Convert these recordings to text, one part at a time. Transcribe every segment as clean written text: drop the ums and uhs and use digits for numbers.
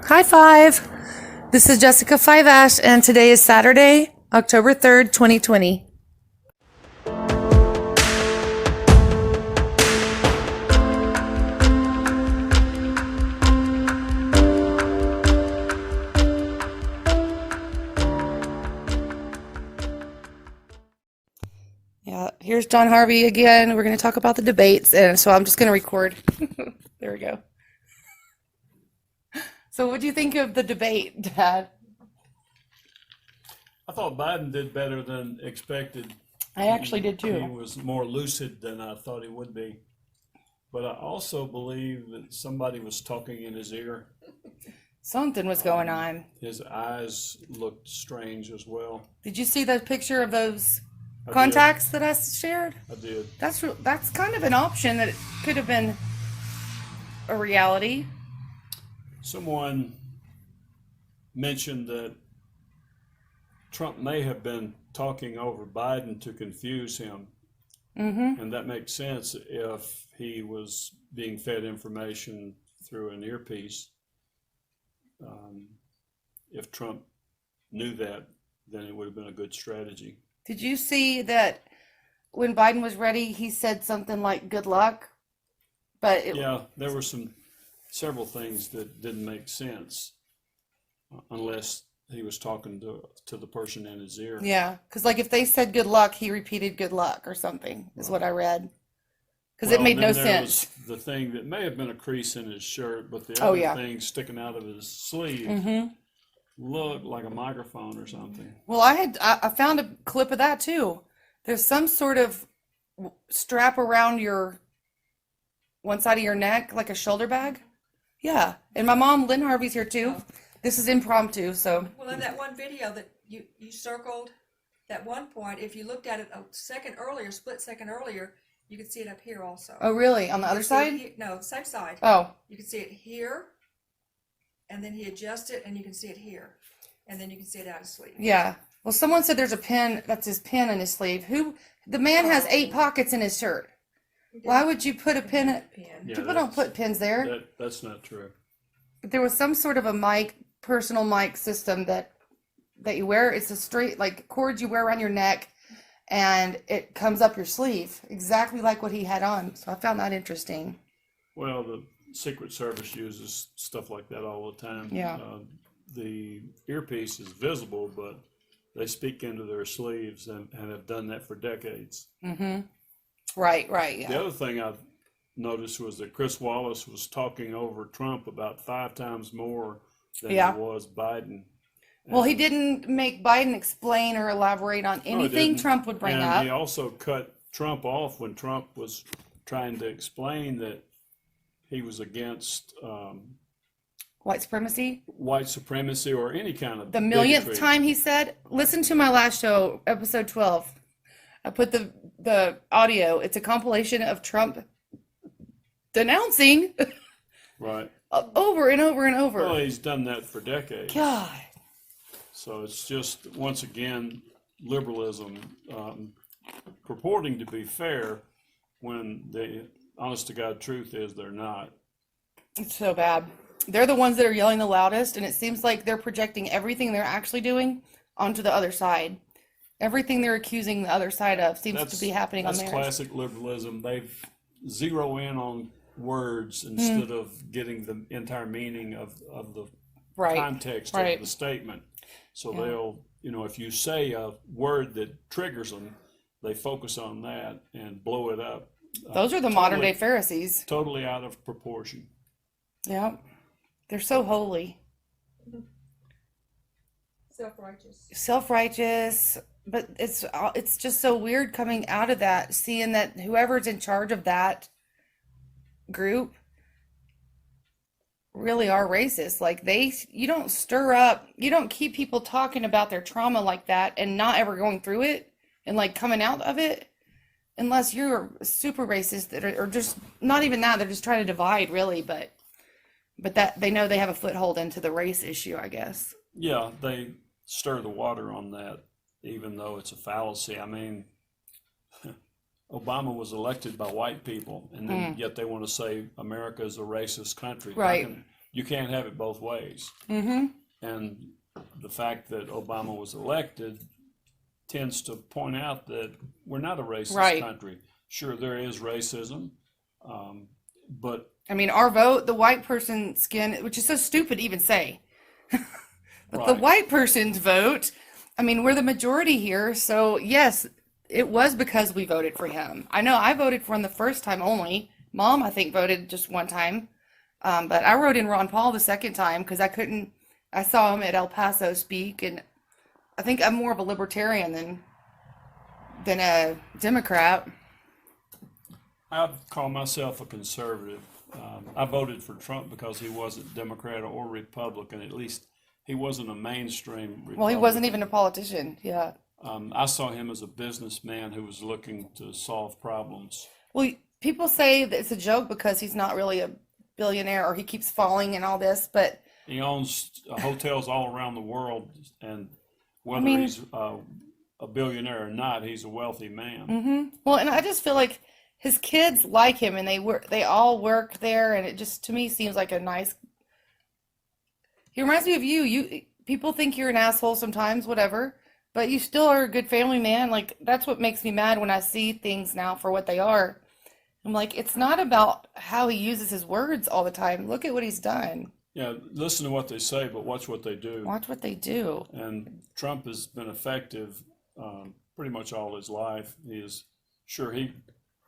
High five. This is Jessica Five Ash, and today is Saturday, October 3rd, 2020. Yeah, here's John Harvey again. We're going to talk about the debates, and so I'm just going to record. There we go. So, what do you think of the debate, Dad? I thought Biden did better than expected. I actually did He too. was more lucid than I thought he would be. But I also believe that somebody was talking in his ear. Something was going on. His eyes looked strange as well. Did you see the picture of those I contacts that I shared? I did. That's kind of an option that it could have been a reality. Someone mentioned that Trump may have been talking over Biden to confuse him. And that makes sense if he was being fed information through an earpiece. If Trump knew that, then it would have been a good strategy. Did you see that when Biden was ready, he said something like "good luck"? But Yeah, there were several things that didn't make sense unless he was talking to the person in his ear. yeah, because like if they said "good luck," he repeated "good luck" or something is what I read. Because it Well, made then no there sense. was the thing that may have been a crease in his shirt, but the Oh other yeah. thing sticking out of his sleeve looked like a microphone or something. Well, I found a clip of that too. There's some sort of strap around your one side of your neck, like a shoulder bag. Yeah, and my mom, Lynn Harvey's here too. This is impromptu, so Well, in that one video that you circled, that one point, if you looked at it a second earlier, split second earlier, you could see it up here also. oh really? On the other You see it side? No, same side. Oh, You can see it here, and then he adjusts it, and you can see it here, and then you can see it out of sleeve. yeah. Well, someone said there's a pin. That's his pin in his sleeve. Who? The man has 8 pockets in his shirt. Why would you put a pin? Pin. Yeah, People don't put pins there. that's not true. There was some sort of a mic, personal mic system that you wear. It's a straight like cord you wear around your neck, and it comes up your sleeve, exactly like what he had on. So I found that interesting. Well, the Secret Service uses stuff like that all the time. Yeah. The earpiece is visible, but they speak into their sleeves and have done that for decades. Right, The yeah. other thing I noticed was that Chris Wallace was talking over Trump about 5 times more than Yeah. he was Biden. Well, he And- didn't make Biden explain or elaborate on No, he anything didn't. Trump would bring and up. he also cut Trump off when Trump was trying to explain that he was against White supremacy. white supremacy or any kind of The millionth bigotry. time he said, listen to my last show, episode 12. I put the audio. It's a compilation of Trump denouncing Right. over and over and over. Well, he's done that for decades. God. So it's just, once again, liberalism purporting to be fair when the honest to God truth is they're not. It's so bad. They're the ones that are yelling the loudest, and it seems like they're projecting everything they're actually doing onto the other side. Everything they're accusing the other side of seems to be happening on That's theirs. classic liberalism. They've zero in on words instead of getting the entire meaning of the Right. context Right. of the statement. So Yeah. they'll, if you say a word that triggers them, they focus on that and blow it up. Those are the modern day Pharisees. Totally out of proportion. Yeah. They're so holy. Self-righteous. Self-righteous, but it's just so weird coming out of that, seeing that whoever's in charge of that group really are racist. Like you don't keep people talking about their trauma like that and not ever going through it and like coming out of it unless you're super racist that or just not even that, they're just trying to divide really, but that they know they have a foothold into the race issue, I guess. Yeah, they stir the water on that, even though it's a fallacy. I mean, Obama was elected by white people, and then yet they want to say America is a racist country. Right. you can't have it both ways. Mm-hmm. And the fact that Obama was elected tends to point out that we're not a racist Right. country. Sure, there is racism, but I mean, our vote, the white person's skin, which is so stupid to even say, but the right, white person's vote, I mean, we're the majority here. So, yes, it was because we voted for him. I know I voted for him the first time only. Mom, I think, voted just one time. But I wrote in Ron Paul the second time because I saw him at El Paso speak, and I think I'm more of a libertarian than a Democrat. I call myself a conservative. I voted for Trump because he wasn't Democrat or Republican. At least he wasn't a mainstream Republican. Well, he wasn't even a politician. Yeah. I saw him as a businessman who was looking to solve problems. Well, people say that it's a joke because he's not really a billionaire or he keeps falling and all this, but He owns hotels all around the world, and whether mean- he's a billionaire or not, he's a wealthy man. well, and I just feel like his kids like him and they all work there, and it just to me seems like a nice. He reminds me of you. People think you're an asshole sometimes, whatever, but you still are a good family man. Like that's what makes me mad when I see things now for what they are. I'm like, it's not about how he uses his words all the time. Look at what he's done. Yeah, listen to what they say, but watch what they do. Watch what they do. And Trump has been effective pretty much all his life. He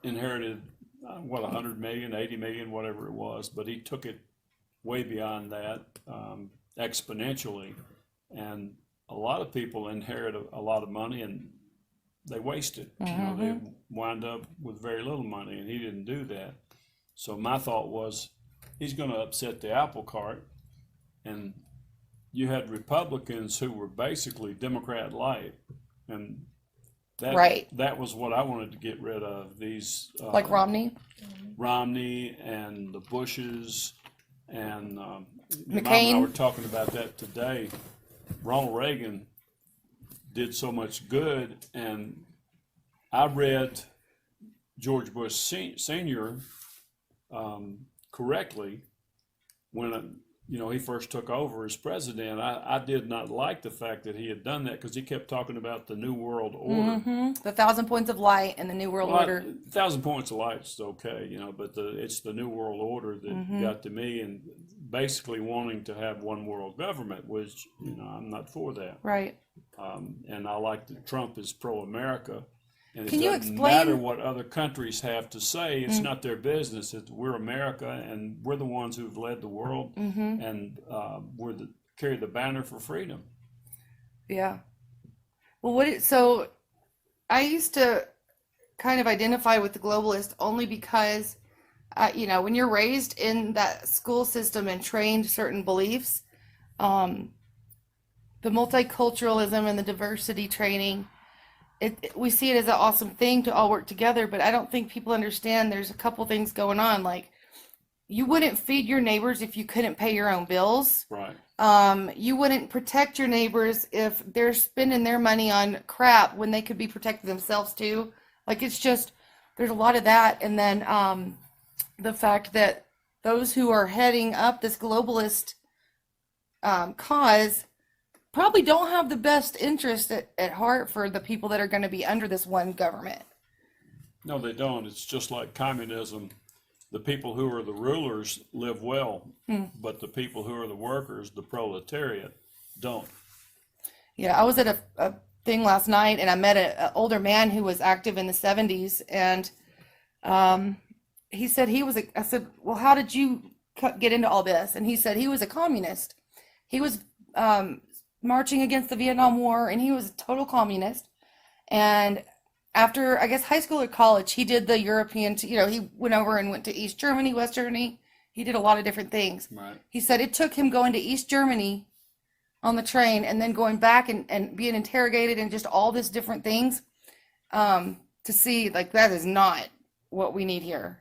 inherited, 100 million, 80 million, whatever it was, but he took it way beyond that exponentially. And a lot of people inherit a lot of money and they waste it. They wind up with very little money, and he didn't do that. So my thought was, he's going to upset the apple cart. And you had Republicans who were basically Democrat light, and Right. that was what I wanted to get rid of. These Like Romney, Romney and the Bushes, and Mom and I McCain. were talking about that today. Ronald Reagan did so much good, and I read George Bush Senior correctly when he first took over as president. I did not like the fact that he had done that because he kept talking about the New World Order. The 1,000 points of light and the New World Well, Order. 1,000 points of light is okay, but it's the New World Order that got to me, and basically wanting to have one world government, which I'm not for that. Right. And I like that Trump is pro-America. And Can it you doesn't explain- matter what other countries have to say. It's not their business. We're America, and we're the ones who've led the world, and carry the banner for freedom. Yeah. Well, so I used to kind of identify with the globalist only because, when you're raised in that school system and trained certain beliefs, the multiculturalism and the diversity training, we see it as an awesome thing to all work together, but I don't think people understand there's a couple things going on. Like, you wouldn't feed your neighbors if you couldn't pay your own bills. Right. You wouldn't protect your neighbors if they're spending their money on crap when they could be protecting themselves too. Like, it's just, there's a lot of that. And then the fact that those who are heading up this globalist cause probably don't have the best interest at heart for the people that are going to be under this one government. No, they don't. It's just like communism. The people who are the rulers live well, but the people who are the workers, the proletariat, don't. Yeah, I was at a thing last night and I met an older man who was active in the 70s, and he said I said, well, how did you get into all this? And he said he was a communist. He was marching against the Vietnam War, and he was a total communist. And after, I guess, high school or college, he did the European, he went over and went to East Germany, West Germany. He did a lot of different things. Right. He said it took him going to East Germany on the train and then going back and being interrogated and just all this different things to see, like, that is not what we need here.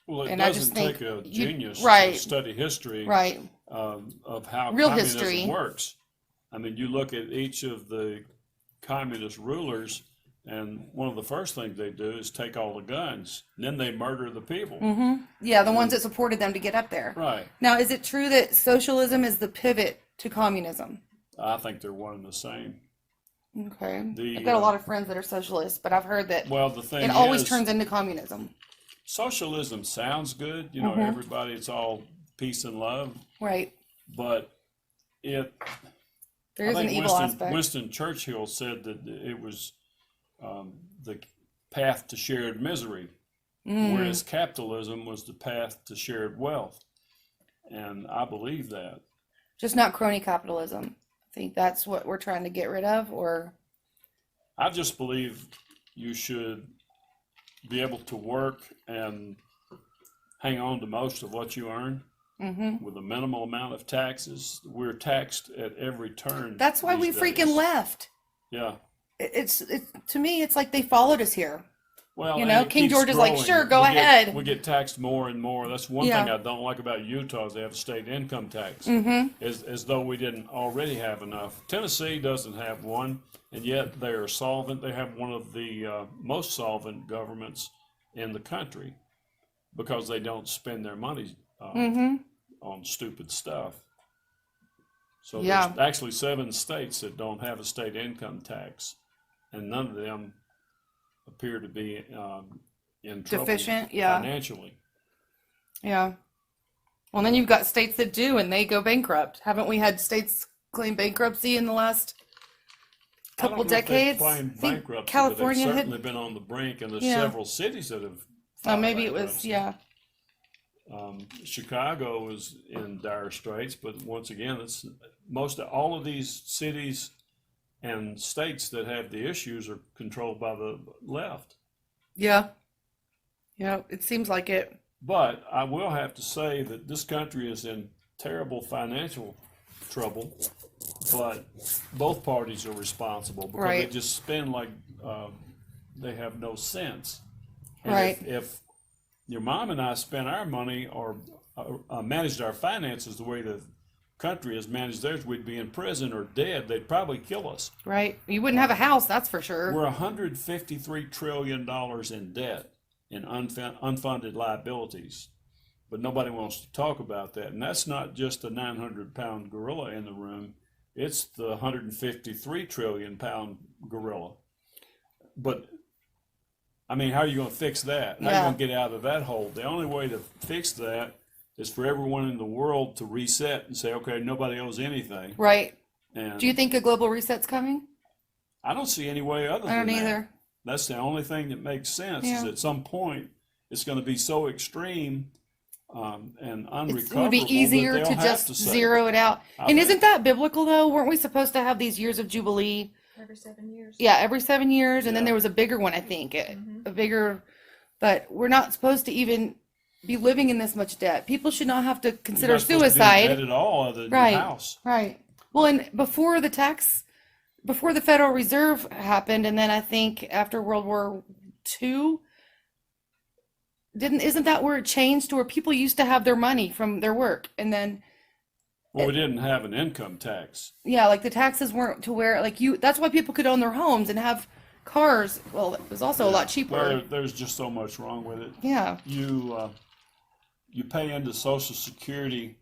Well, it And I doesn't just think take a you- genius right. to study history Right. of how Real communism history. works. I mean, you look at each of the communist rulers, And one of the first things they do is take all the guns, and then they murder the people. Yeah, the ones that supported them to get up there. Right. Now, is it true that socialism is the pivot to communism? I think they're one and the same. Okay. The, I've got a lot of friends that are socialists, but I've heard that Well, the thing it always is, turns into communism. socialism sounds good. You know, everybody, it's all peace and love. Right. But There I is an think evil aspect. Winston Churchill said that it was the path to shared misery, whereas capitalism was the path to shared wealth. And I believe that. Just not crony capitalism. I think that's what we're trying to get rid of, or I just believe you should be able to work and hang on to most of what you earn with a minimal amount of taxes. We're taxed at every turn. that's why we these freaking days. left. Yeah. It's to me, it's like they followed us here. Well, You and know, it King keeps George is like, growing. "Sure, go We get- ahead." We get taxed more and more. That's one Yeah. thing I don't like about Utah is they have a state income tax, Mm-hmm. as though we didn't already have enough. Tennessee doesn't have one, and yet they are solvent. They have one of the most solvent governments in the country because they don't spend their money on stupid stuff. So Yeah. there's actually 7 states that don't have a state income tax, and none of them appear to be in trouble Deficient, yeah. financially. Yeah. Well, then you've got states that do, and they go bankrupt. Haven't we had states claim bankruptcy in the last couple I don't know if they've decades? claimed I think bankruptcy, California but they've had. certainly been on the brink, and there's Yeah. several cities that have Oh, filed maybe it was. bankruptcy. Yeah. Chicago is in dire straits, but once again, it's all of these cities and states that have the issues are controlled by the left. Yeah. Yeah. It seems like it. But I will have to say that this country is in terrible financial trouble, but both parties are responsible because they Right. just spend like they have no sense. And Right. if your mom and I spent our money or managed our finances the way the country has managed theirs, we'd be in prison or dead. They'd probably kill us. Right. You wouldn't have a house, that's for sure. We're $153 trillion in debt in unfunded liabilities, but nobody wants to talk about that. And that's not just a 900-pound gorilla in the room. It's the 153 trillion pound gorilla. But I mean, how are you going to fix that? How are you Yeah. going to get out of that hole? The only way to fix that is for everyone in the world to reset and say, okay, nobody owes anything. Right. And Do you think a global reset's coming? I don't see any way other I than don't that. either. That's the only thing that makes sense is Yeah. at some point it's going to be so extreme and It unrecoverable would be easier that to they'll have just to say, zero it out. I And think- isn't that biblical though? Weren't we supposed to have these years of Jubilee? Every 7 years. Yeah, every 7 years, and then Yeah. there was a bigger one, I think, a bigger. But we're not supposed to even be living in this much debt. People should not have to You're consider not supposed to be in suicide. debt at all other than Right. your house. Right. Well, and before the Federal Reserve happened, and then I think after World War II, isn't that where it changed to where people used to have their money from their work, and then Well, we didn't have an income tax. yeah, like the taxes weren't to where like that's why people could own their homes and have cars. Well, it was also a lot cheaper. Well, there's just so much wrong with it. Yeah. You pay into Social Security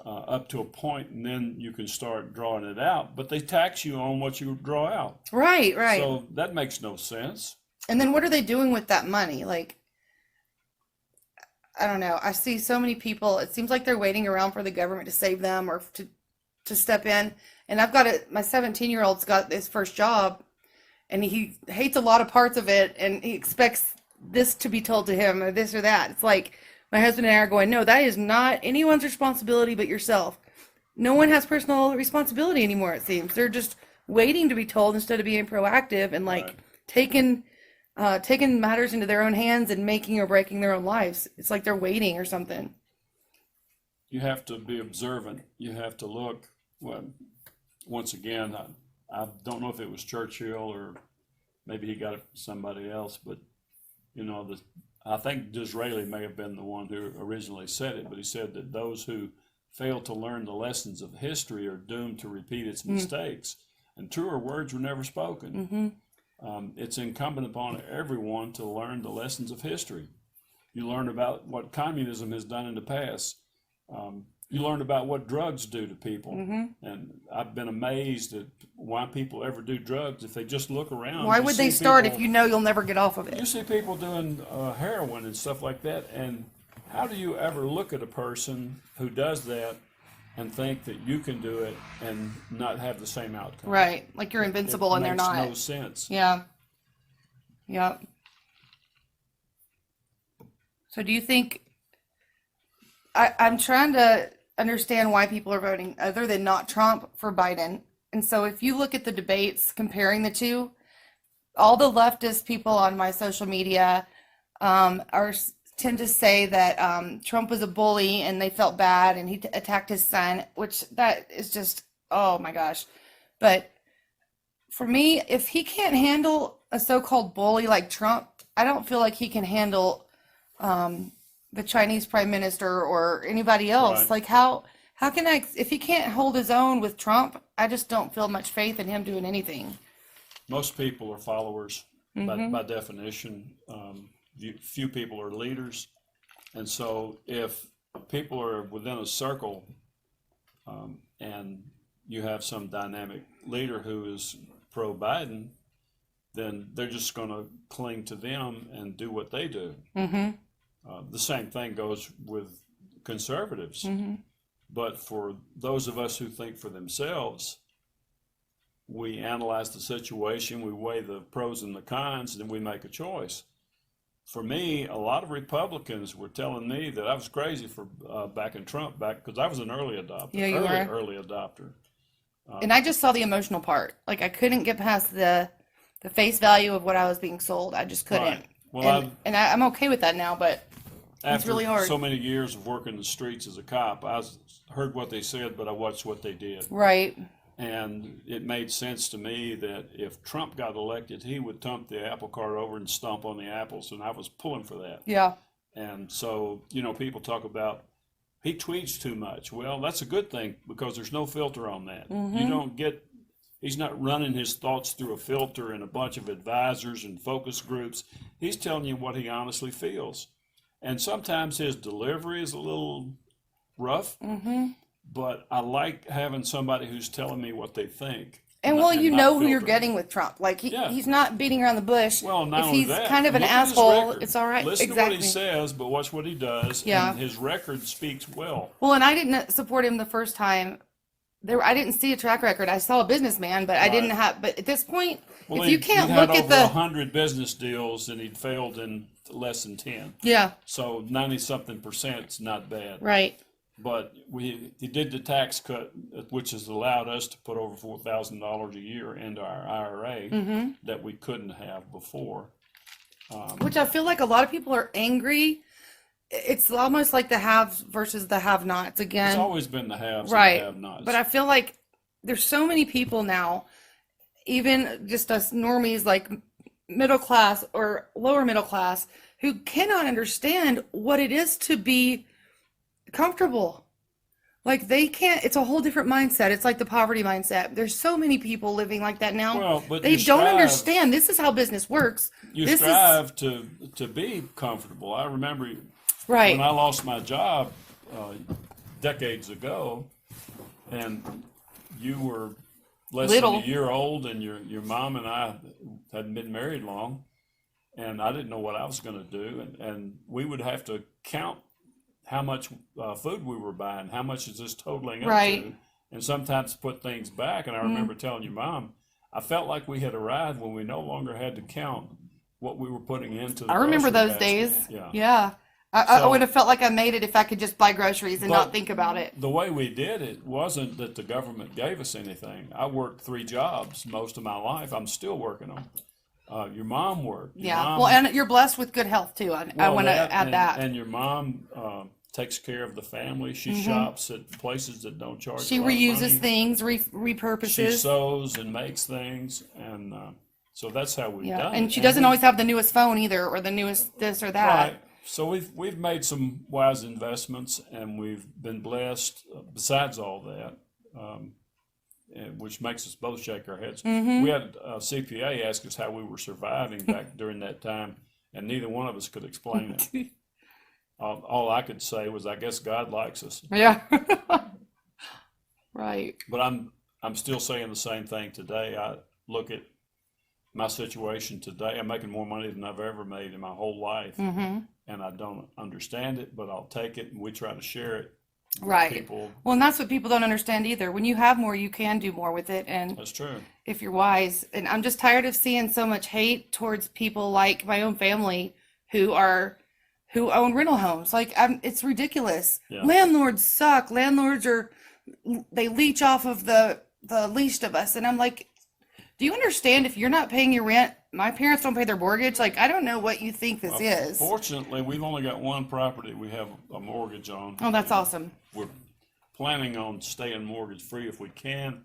up to a point, and then you can start drawing it out. But they tax you on what you draw out. Right, right. So that makes no sense. And then what are they doing with that money? Like, I don't know. I see so many people, it seems like they're waiting around for the government to save them or to step in. And I've got my 17-year-old's got his first job and he hates a lot of parts of it and he expects this to be told to him or this or that. It's like my husband and I are going, no, that is not anyone's responsibility but yourself. No one has personal responsibility anymore, it seems. They're just waiting to be told instead of being proactive and like Right. taking matters into their own hands and making or breaking their own lives. It's like they're waiting or something. You have to be observant. You have to look. Well, once again, I don't know if it was Churchill or maybe he got it from somebody else, but you know, I think Disraeli may have been the one who originally said it, but he said that those who fail to learn the lessons of history are doomed to repeat its mistakes. And truer words were never spoken. it's incumbent upon everyone to learn the lessons of history. You learn about what communism has done in the past. You learn about what drugs do to people. And I've been amazed at why people ever do drugs. If they just look around, Why you would see they start people, if you know you'll never get off of you it? see people doing heroin and stuff like that. And how do you ever look at a person who does that and think that you can do it and not have the same outcome? Right. Like you're invincible and they're Makes not. no sense. Yeah. Yep. So do you think I'm trying to understand why people are voting other than not Trump for Biden. And so if you look at the debates comparing the two, all the leftist people on my social media tend to say that Trump was a bully and they felt bad and he attacked his son, which that is just, oh my gosh. But for me, if he can't handle a so-called bully like Trump, I don't feel like he can handle the Chinese prime minister or anybody else. Right. Like how can if he can't hold his own with Trump, I just don't feel much faith in him doing anything. Most people are followers by definition. Few people are leaders. And so if people are within a circle and you have some dynamic leader who is pro-Biden, then they're just going to cling to them and do what they do. The same thing goes with conservatives. But for those of us who think for themselves, we analyze the situation, we weigh the pros and the cons, and then we make a choice. For me, a lot of Republicans were telling me that I was crazy for backing Trump because I was an early adopter. Yeah, you were. Early adopter. And I just saw the emotional part. Like I couldn't get past the face value of what I was being sold. I just couldn't. Right. Well, I'm okay with that now, but it's after really hard. so many years of working the streets as a cop, I heard what they said, but I watched what they did. Right. And it made sense to me that if Trump got elected, he would dump the apple cart over and stomp on the apples, and I was pulling for that. Yeah. And so, people talk about he tweets too much. Well, that's a good thing because there's no filter on that. You don't get, he's not running his thoughts through a filter and a bunch of advisors and focus groups. He's telling you what he honestly feels. And sometimes his delivery is a little rough, but I like having somebody who's telling me what they think. And well, you know who you're filtering. getting with Trump. Like Yeah. he's not beating around the bush. Well, not if only he's that, kind of an look at his asshole, record. it's all right. Listen Exactly. to what he says, but watch what he does. Yeah. And his record speaks well. Well, and I didn't support him the first time. I didn't see a track record. I saw a businessman, but I didn't Right. have. But at this point, Well, if you can't he'd had look at over the 100 business deals and he'd failed in less than 10. yeah, So 90-something% is not bad. right, But he did the tax cut, which has allowed us to put over $4,000 a year into our IRA that we couldn't have before. which I feel like a lot of people are angry. It's almost like the haves versus the have-nots It's again. always been the haves Right. and the have-nots. But I feel like there's so many people now, even just us normies, like middle class or lower middle class, who cannot understand what it is to be comfortable. Like they can't, it's a whole different mindset. It's like the poverty mindset. There's so many people living like that now. Well, but they you don't strive- understand. This is how business works. You This strive to be comfortable. I remember right. when I lost my job decades ago, and you were less Little. than a year old, and your mom and I hadn't been married long, and I didn't know what I was going to do, and we would have to count how much food we were buying, how much is this totaling up Right. to, and sometimes put things back. And I remember telling your mom, I felt like we had arrived when we no longer had to count what we were putting into the I remember grocery those basket. days. Yeah. Yeah. I So- would have felt like I made it if I could just buy groceries and But not think about it. The way we did it wasn't that the government gave us anything. I worked 3 jobs most of my life. I'm still working them. Your mom worked. Your Yeah. mom- Well, and you're blessed with good health too. I well, want to that, add and, that. And your mom takes care of the family. She shops at places that don't charge She a lot of reuses money. things, She repurposes. sews and makes things, and so that's how we've Yeah. done it. And she doesn't we- always have the newest phone either, or the newest this or that. Right. So we've made some wise investments, and we've been blessed. Besides all that, which makes us both shake our heads. Mm-hmm. We had a CPA ask us how we were surviving back during that time, and neither one of us could explain it. All I could say was, I guess God likes us. Yeah. Right. But I'm still saying the same thing today. I look at my situation today. I'm making more money than I've ever made in my whole life, Mm-hmm. and I don't understand it, but I'll take it, and we try to share it with Right. people. Well, and that's what people don't understand either. When you have more, you can do more with it, and That's true. if you're wise. And I'm just tired of seeing so much hate towards people like my own family who own rental homes. Like, it's ridiculous. Yeah. Landlords suck. They leech off of the least of us. And I'm like, do you understand if you're not paying your rent? My parents don't pay their mortgage. Like, I don't know what you think this is. Fortunately, we've only got one property we have a mortgage on. Oh, that's awesome. We're planning on staying mortgage free if we can.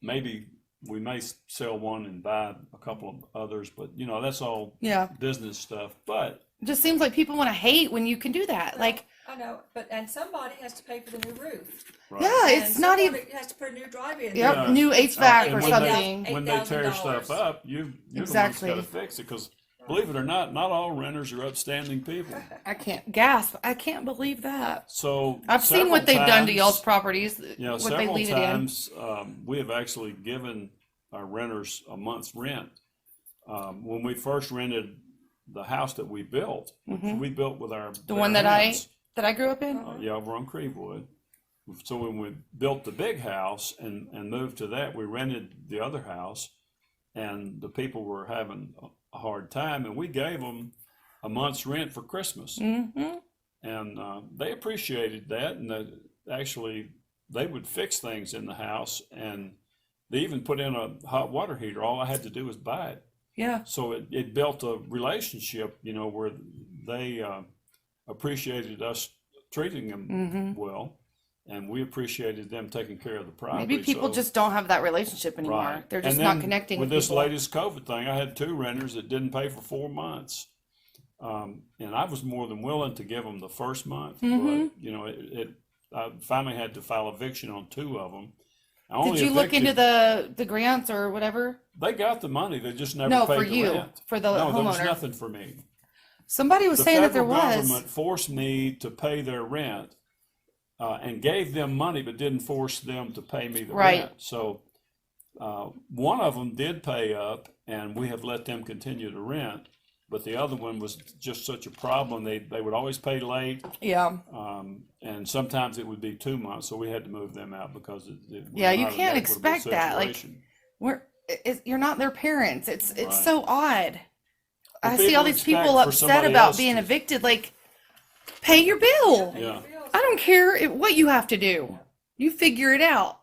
Maybe we may sell one and buy a couple of others, but that's all Yeah. business stuff. But It just seems like people want to hate when you can do that. Like, I know, and somebody has to pay for the new roof. right. yeah, And it's not somebody even, has to put a new drive-in. yep, Yeah. new HVAC And or when something. when they tear $8,000. stuff up, you're the ones Exactly. got to fix it. Because believe it or not all renters are upstanding people. I can't gasp. I can't believe that. So I've seen several what they've done to times- y'all's properties, what they several leave it in. times we have actually given our renters a month's rent. When we first rented the house that we built, which we built with our The one bare that hands, I grew up in. yeah, over on Crevewood. So when we built the big house and moved to that, we rented the other house, and the people were having a hard time, and we gave them a month's rent for Christmas. Mm-hmm. And they appreciated that, and actually they would fix things in the house, and they even put in a hot water heater. All I had to do was buy it. Yeah. So it built a relationship, where they appreciated us treating them Mm-hmm. well, and we appreciated them taking care of the property. Maybe people So- just don't have that relationship anymore. right. They're just And not then connecting with with this people. latest COVID thing. I had 2 renters that didn't pay for 4 months, and I was more than willing to give them the first month, Mhm. but I finally had to file eviction on 2 of them. I Did only you look into evicted- the grants or whatever? They got the money. They just never No, paid for the you, rent. for the No, there was homeowner. nothing for me. Somebody was The saying that there federal was. government forced me to pay their rent, and gave them money, but didn't force them to pay me the Right. rent. So one of them did pay up, and we have let them continue to rent. But the other one was just such a problem. They would always pay late, Yeah. and sometimes it would be 2 months. So we had to move them out because it was Yeah, you not an can't equitable expect that. Like, situation. you're not their parents. It's Right. so odd. Well, I see all people these people expect for upset somebody about else being to- evicted. Like, pay your bill. Yeah. I don't care what you have to do. You figure it out.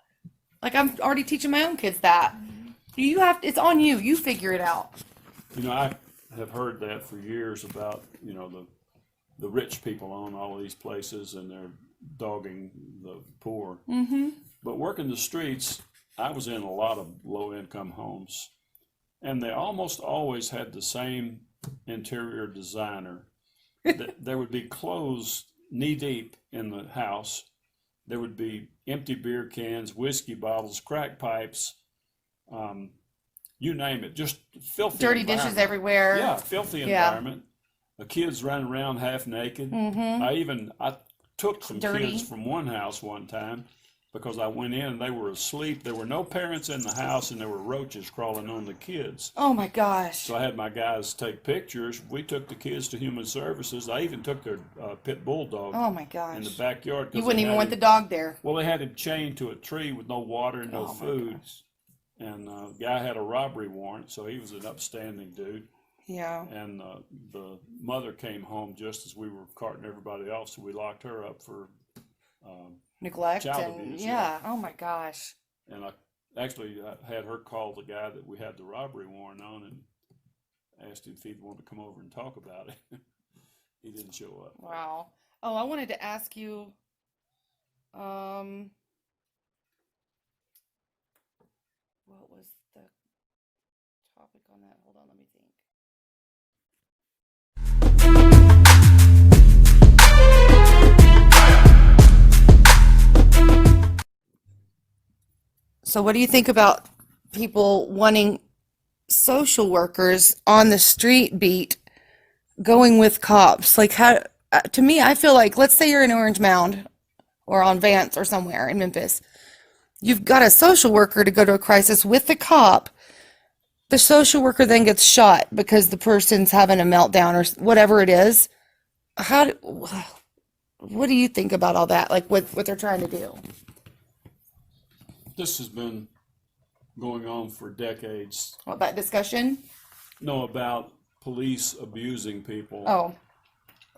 Like, I'm already teaching my own kids that. It's on you. You figure it out. I have heard that for years about, the rich people own all these places and they're dogging the poor. Mm-hmm. But working the streets, I was in a lot of low income homes, and they almost always had the same interior designer. There would be clothes knee deep in the house. There would be empty beer cans, whiskey bottles, crack pipes, you name it, just filthy Dirty dishes environment. everywhere. Yeah, filthy Yeah. environment. The kids running around half naked. Mm-hmm. I took some Dirty. kids from one house one time because I went in and they were asleep. There were no parents in the house, and there were roaches crawling on the kids. Oh my gosh. So I had my guys take pictures. We took the kids to Human Services. I even took their pit bulldog Oh my in gosh. the backyard. 'cause You wouldn't they even had want the him- dog there. Well, they had him chained to a tree with no water and no Oh my food. gosh. And the guy had a robbery warrant, so he was an upstanding dude. Yeah. And the mother came home just as we were carting everybody off, so we locked her up for. Neglect Child and abuse, yeah. Oh my gosh. And I had her call the guy that we had the robbery warrant on and asked him if he'd want to come over and talk about it. He didn't show up. Wow. Oh, I wanted to ask you, what was the topic on that? Hold on, let me think. So what do you think about people wanting social workers on the street beat going with cops? Like how to me, I feel like let's say you're in Orange Mound or on Vance or somewhere in Memphis. You've got a social worker to go to a crisis with the cop. The social worker then gets shot because the person's having a meltdown or whatever it is. How do, what do you think about all that? Like what they're trying to do? This has been going on for decades. What about discussion? Know about police abusing people.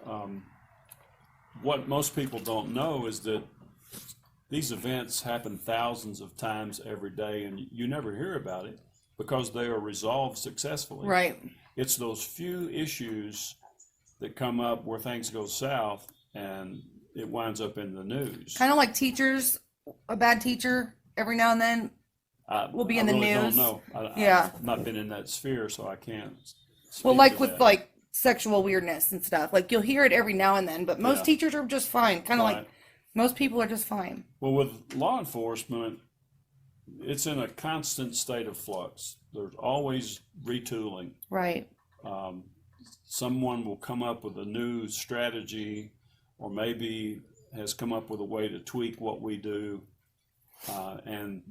Oh, What most people don't know is that these events happen thousands of times every day, and you never hear about it because they are resolved successfully. right. It's those few issues that come up where things go south and it winds up in the news. Kind of like teachers, a bad teacher every now and then will be in the really news. don't know. Yeah. I've not been in that sphere, so I can't Well, speak like to with that. like sexual weirdness and stuff. Like you'll hear it every now and then, but most Yeah. teachers are just fine. Kind of like Right. most people are just fine. Well, with law enforcement, it's in a constant state of flux. There's always retooling. Right. Someone will come up with a new strategy, or maybe has come up with a way to tweak what we do. And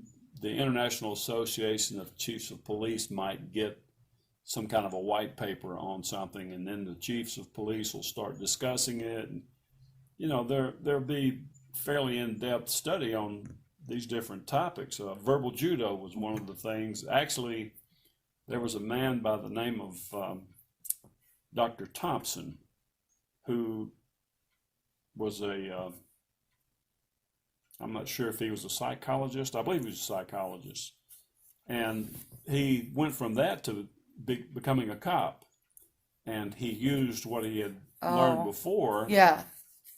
the International Association of Chiefs of Police might get some kind of a white paper on something, and then the chiefs of police will start discussing it. And, there'll be fairly in-depth study on these different topics. Verbal judo was one of the things. Actually, there was a man by the name of Dr. Thompson, who was I'm not sure if he was a psychologist. I believe he was a psychologist. And he went from that to becoming a cop. And he used what he had learned Oh, before yeah.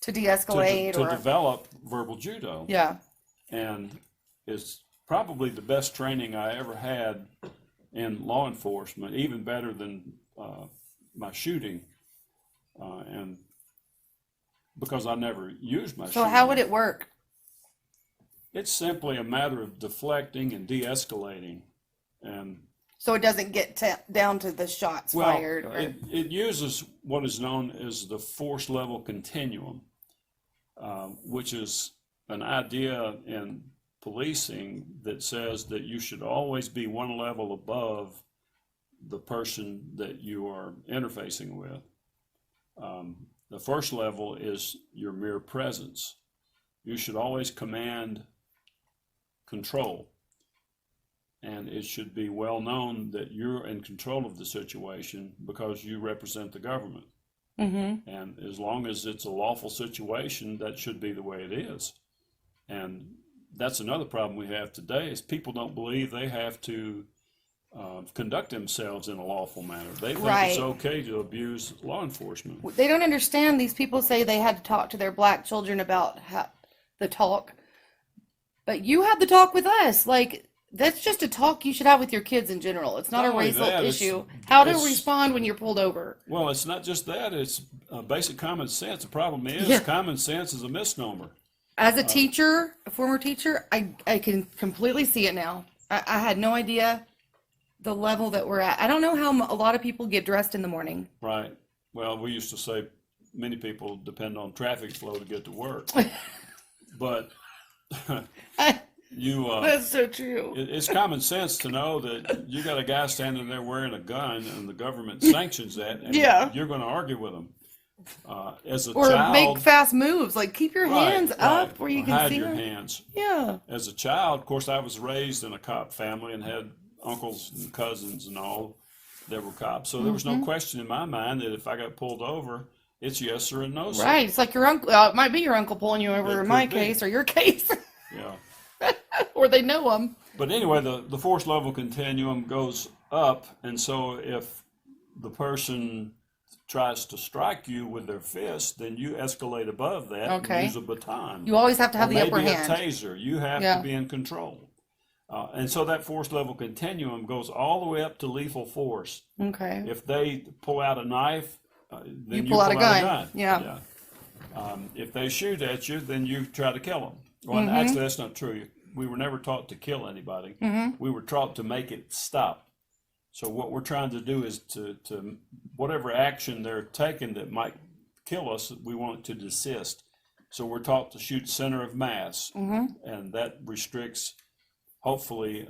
To to, de-escalate to or develop verbal judo. yeah. And it's probably the best training I ever had in law enforcement, even better than my shooting. And because I never used my So shooting. how would it work? It's simply a matter of deflecting and de-escalating. And So it doesn't get down to the shots well, fired or it uses what is known as the force level continuum, which is an idea in policing that says that you should always be one level above the person that you are interfacing with. The first level is your mere presence. You should always command control. And it should be well known that you're in control of the situation because you represent the government. mm-hmm. And as long as it's a lawful situation, that should be the way it is. And that's another problem we have today is people don't believe they have to conduct themselves in a lawful manner. They think it's Right. okay to abuse law enforcement. They don't understand. These people say they had to talk to their black children about the talk, but you had the talk with us. Like that's just a talk you should have with your kids in general. It's not Not a only racial that, issue. How to it's- respond when you're pulled over. Well, it's not just that, it's basic common sense. The problem is Yeah. common sense is a misnomer. As a teacher, a former teacher, I can completely see it now. I had no idea the level that we're at. I don't know how a lot of people get dressed in the morning. Right. Well, we used to say many people depend on traffic flow to get to work. But That's so true. it's common sense to know that you got a guy standing there wearing a gun and the government sanctions that, and Yeah. you're going to argue with him. As a Or child, make fast moves. Like keep your right, hands right, up where you or can hide see your them. hands. Yeah. As a child, of course, I was raised in a cop family and had uncles and cousins and all that were cops. So there was Mm-hmm. no question in my mind that if I got pulled over, it's yes or a no, sir. Right. It's like your uncle. It might be your uncle pulling you over It in my could be. case or your case, Yeah. or they know them. But anyway, the force level continuum goes up, and so if the person tries to strike you with their fist, then you escalate above that Okay. and use a baton. You always have to have Or the upper maybe hand. a taser. You have Yeah. to be in control. And so that force level continuum goes all the way up to lethal force. Okay. If they pull out a knife, then You pull out a gun. Yeah. If they shoot at you, then you try to kill them. Well, Mm-hmm. actually, that's not true. we were never taught to kill anybody. We were taught to make it stop. So what we're trying to do is to whatever action they're taking that might kill us, we want to desist. So we're taught to shoot center of mass, and that restricts, hopefully,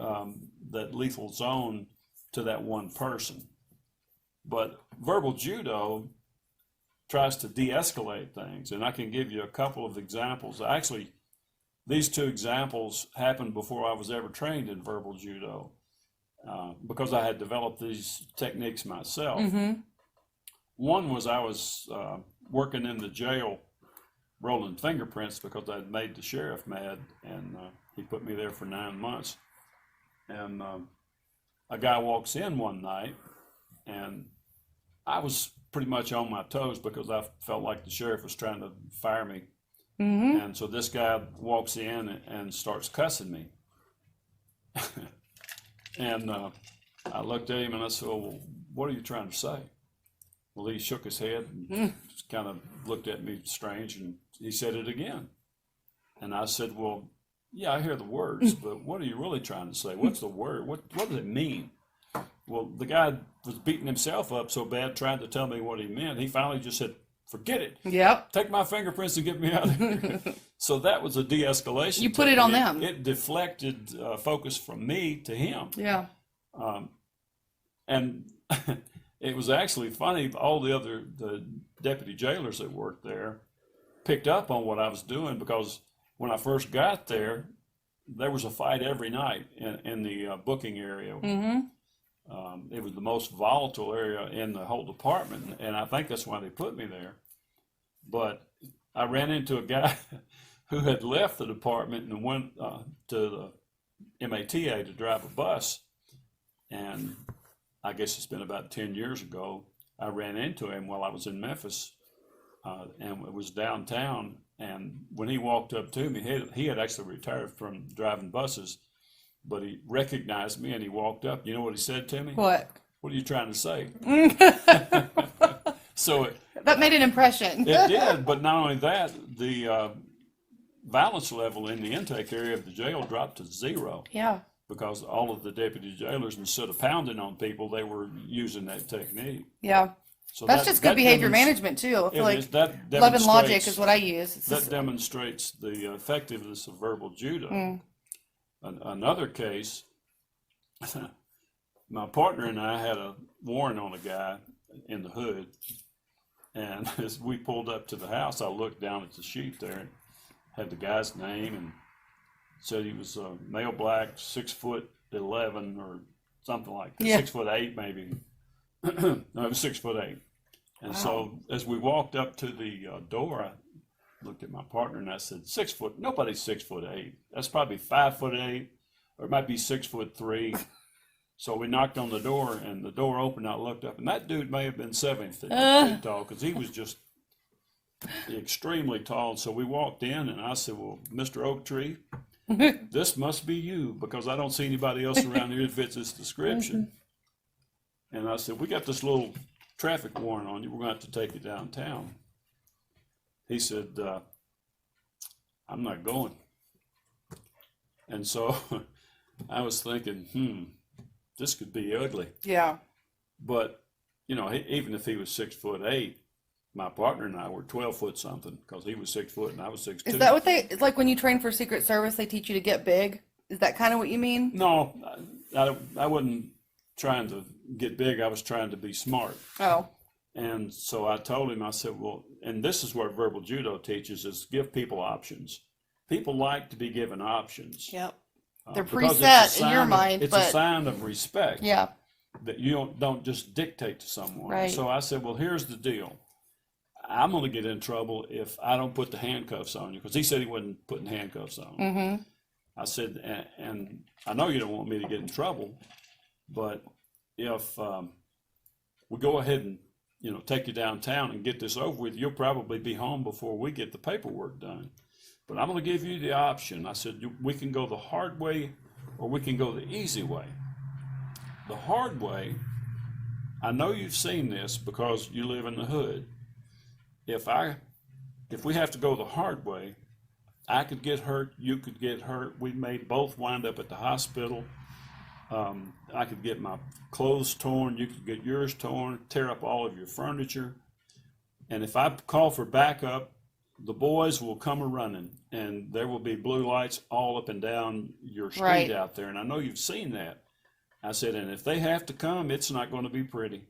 that lethal zone to that one person. But verbal judo tries to de-escalate things, and I can give you a couple of examples. Actually, these two examples happened before I was ever trained in verbal judo, because I had developed these techniques myself. One was I was working in the jail rolling fingerprints because I'd made the sheriff mad, and he put me there for 9 months. And a guy walks in one night, and I was pretty much on my toes because I felt like the sheriff was trying to fire me. And so this guy walks in and starts cussing me. And I looked at him and I said, well, what are you trying to say? Well, he shook his head and just kind of looked at me strange, and he said it again. And I said, well, yeah, I hear the words, but what are you really trying to say? What's the word? What does it mean? Well, the guy was beating himself up so bad trying to tell me what he meant. He finally just said, forget it. Yep. Take my fingerprints and get me out of here. So that was a de-escalation. You put it on them. It deflected focus from me to him. Yeah. And it was actually funny. All the deputy jailers that worked there picked up on what I was doing, because when I first got there, there was a fight every night in the booking area. It was the most volatile area in the whole department, and I think that's why they put me there. But I ran into a guy who had left the department and went to the MATA to drive a bus, and I guess it's been about 10 years ago. I ran into him while I was in Memphis, and it was downtown. And when he walked up to me, he had actually retired from driving buses, but he recognized me and he walked up. You know what he said to me? What? What are you trying to say? So That made an impression. it did, but not only that, the violence level in the intake area of the jail dropped to 0. Yeah. Because all of the deputy jailers, instead of pounding on people, they were using that technique. Yeah. So That's just good behavior management too. I feel like love and logic is what I use. It's That just, demonstrates the effectiveness of verbal judo. Another case, my partner and I had a warrant on a guy in the hood, and as we pulled up to the house, I looked down at the sheet there, had the guy's name, and said he was a male black, 6'11" or something like that, 6'8" maybe. No, it was 6'8". And so as we walked up to the door, I looked at my partner and I said, 6 foot, nobody's 6'8". That's probably 5'8", or it might be 6'3". So we knocked on the door, and the door opened. I looked up, and that dude may have been 7 feet tall, because he was just extremely tall. So we walked in, and I said, well, Mr. Oak Tree, this must be you, because I don't see anybody else around here that fits this description. And I said, we got this little traffic warrant on you. We're going to have to take you downtown. He said, I'm not going. And so I was thinking, this could be ugly. yeah. But, even if he was 6'8", my partner and I were 12 foot something, because he was 6 foot and I was 6'2". Is that what it's like when you train for Secret Service, they teach you to get big? Is that kind of what you mean? No, I wasn't trying to get big. I was trying to be smart. Oh. And so I told him, I said, well, and this is what verbal judo teaches, is give people options. People like to be given options. Yep. They're because preset in your mind, it's but a sign of respect. yeah. That you don't just dictate to someone. Right. So I said, well, here's the deal. I'm going to get in trouble if I don't put the handcuffs on you, because he said he wasn't putting handcuffs on. I said, and I know you don't want me to get in trouble, but if we go ahead and take you downtown and get this over with, you'll probably be home before we get the paperwork done. But I'm going to give you the option. I said, we can go the hard way or we can go the easy way. The hard way, I know you've seen this because you live in the hood. If we have to go the hard way, I could get hurt, you could get hurt. We may both wind up at the hospital. I could get my clothes torn, you could get yours torn, tear up all of your furniture. And if I call for backup, the boys will come a running, and there will be blue lights all up and down your street Right. out there. And I know you've seen that. I said, and if they have to come, it's not going to be pretty.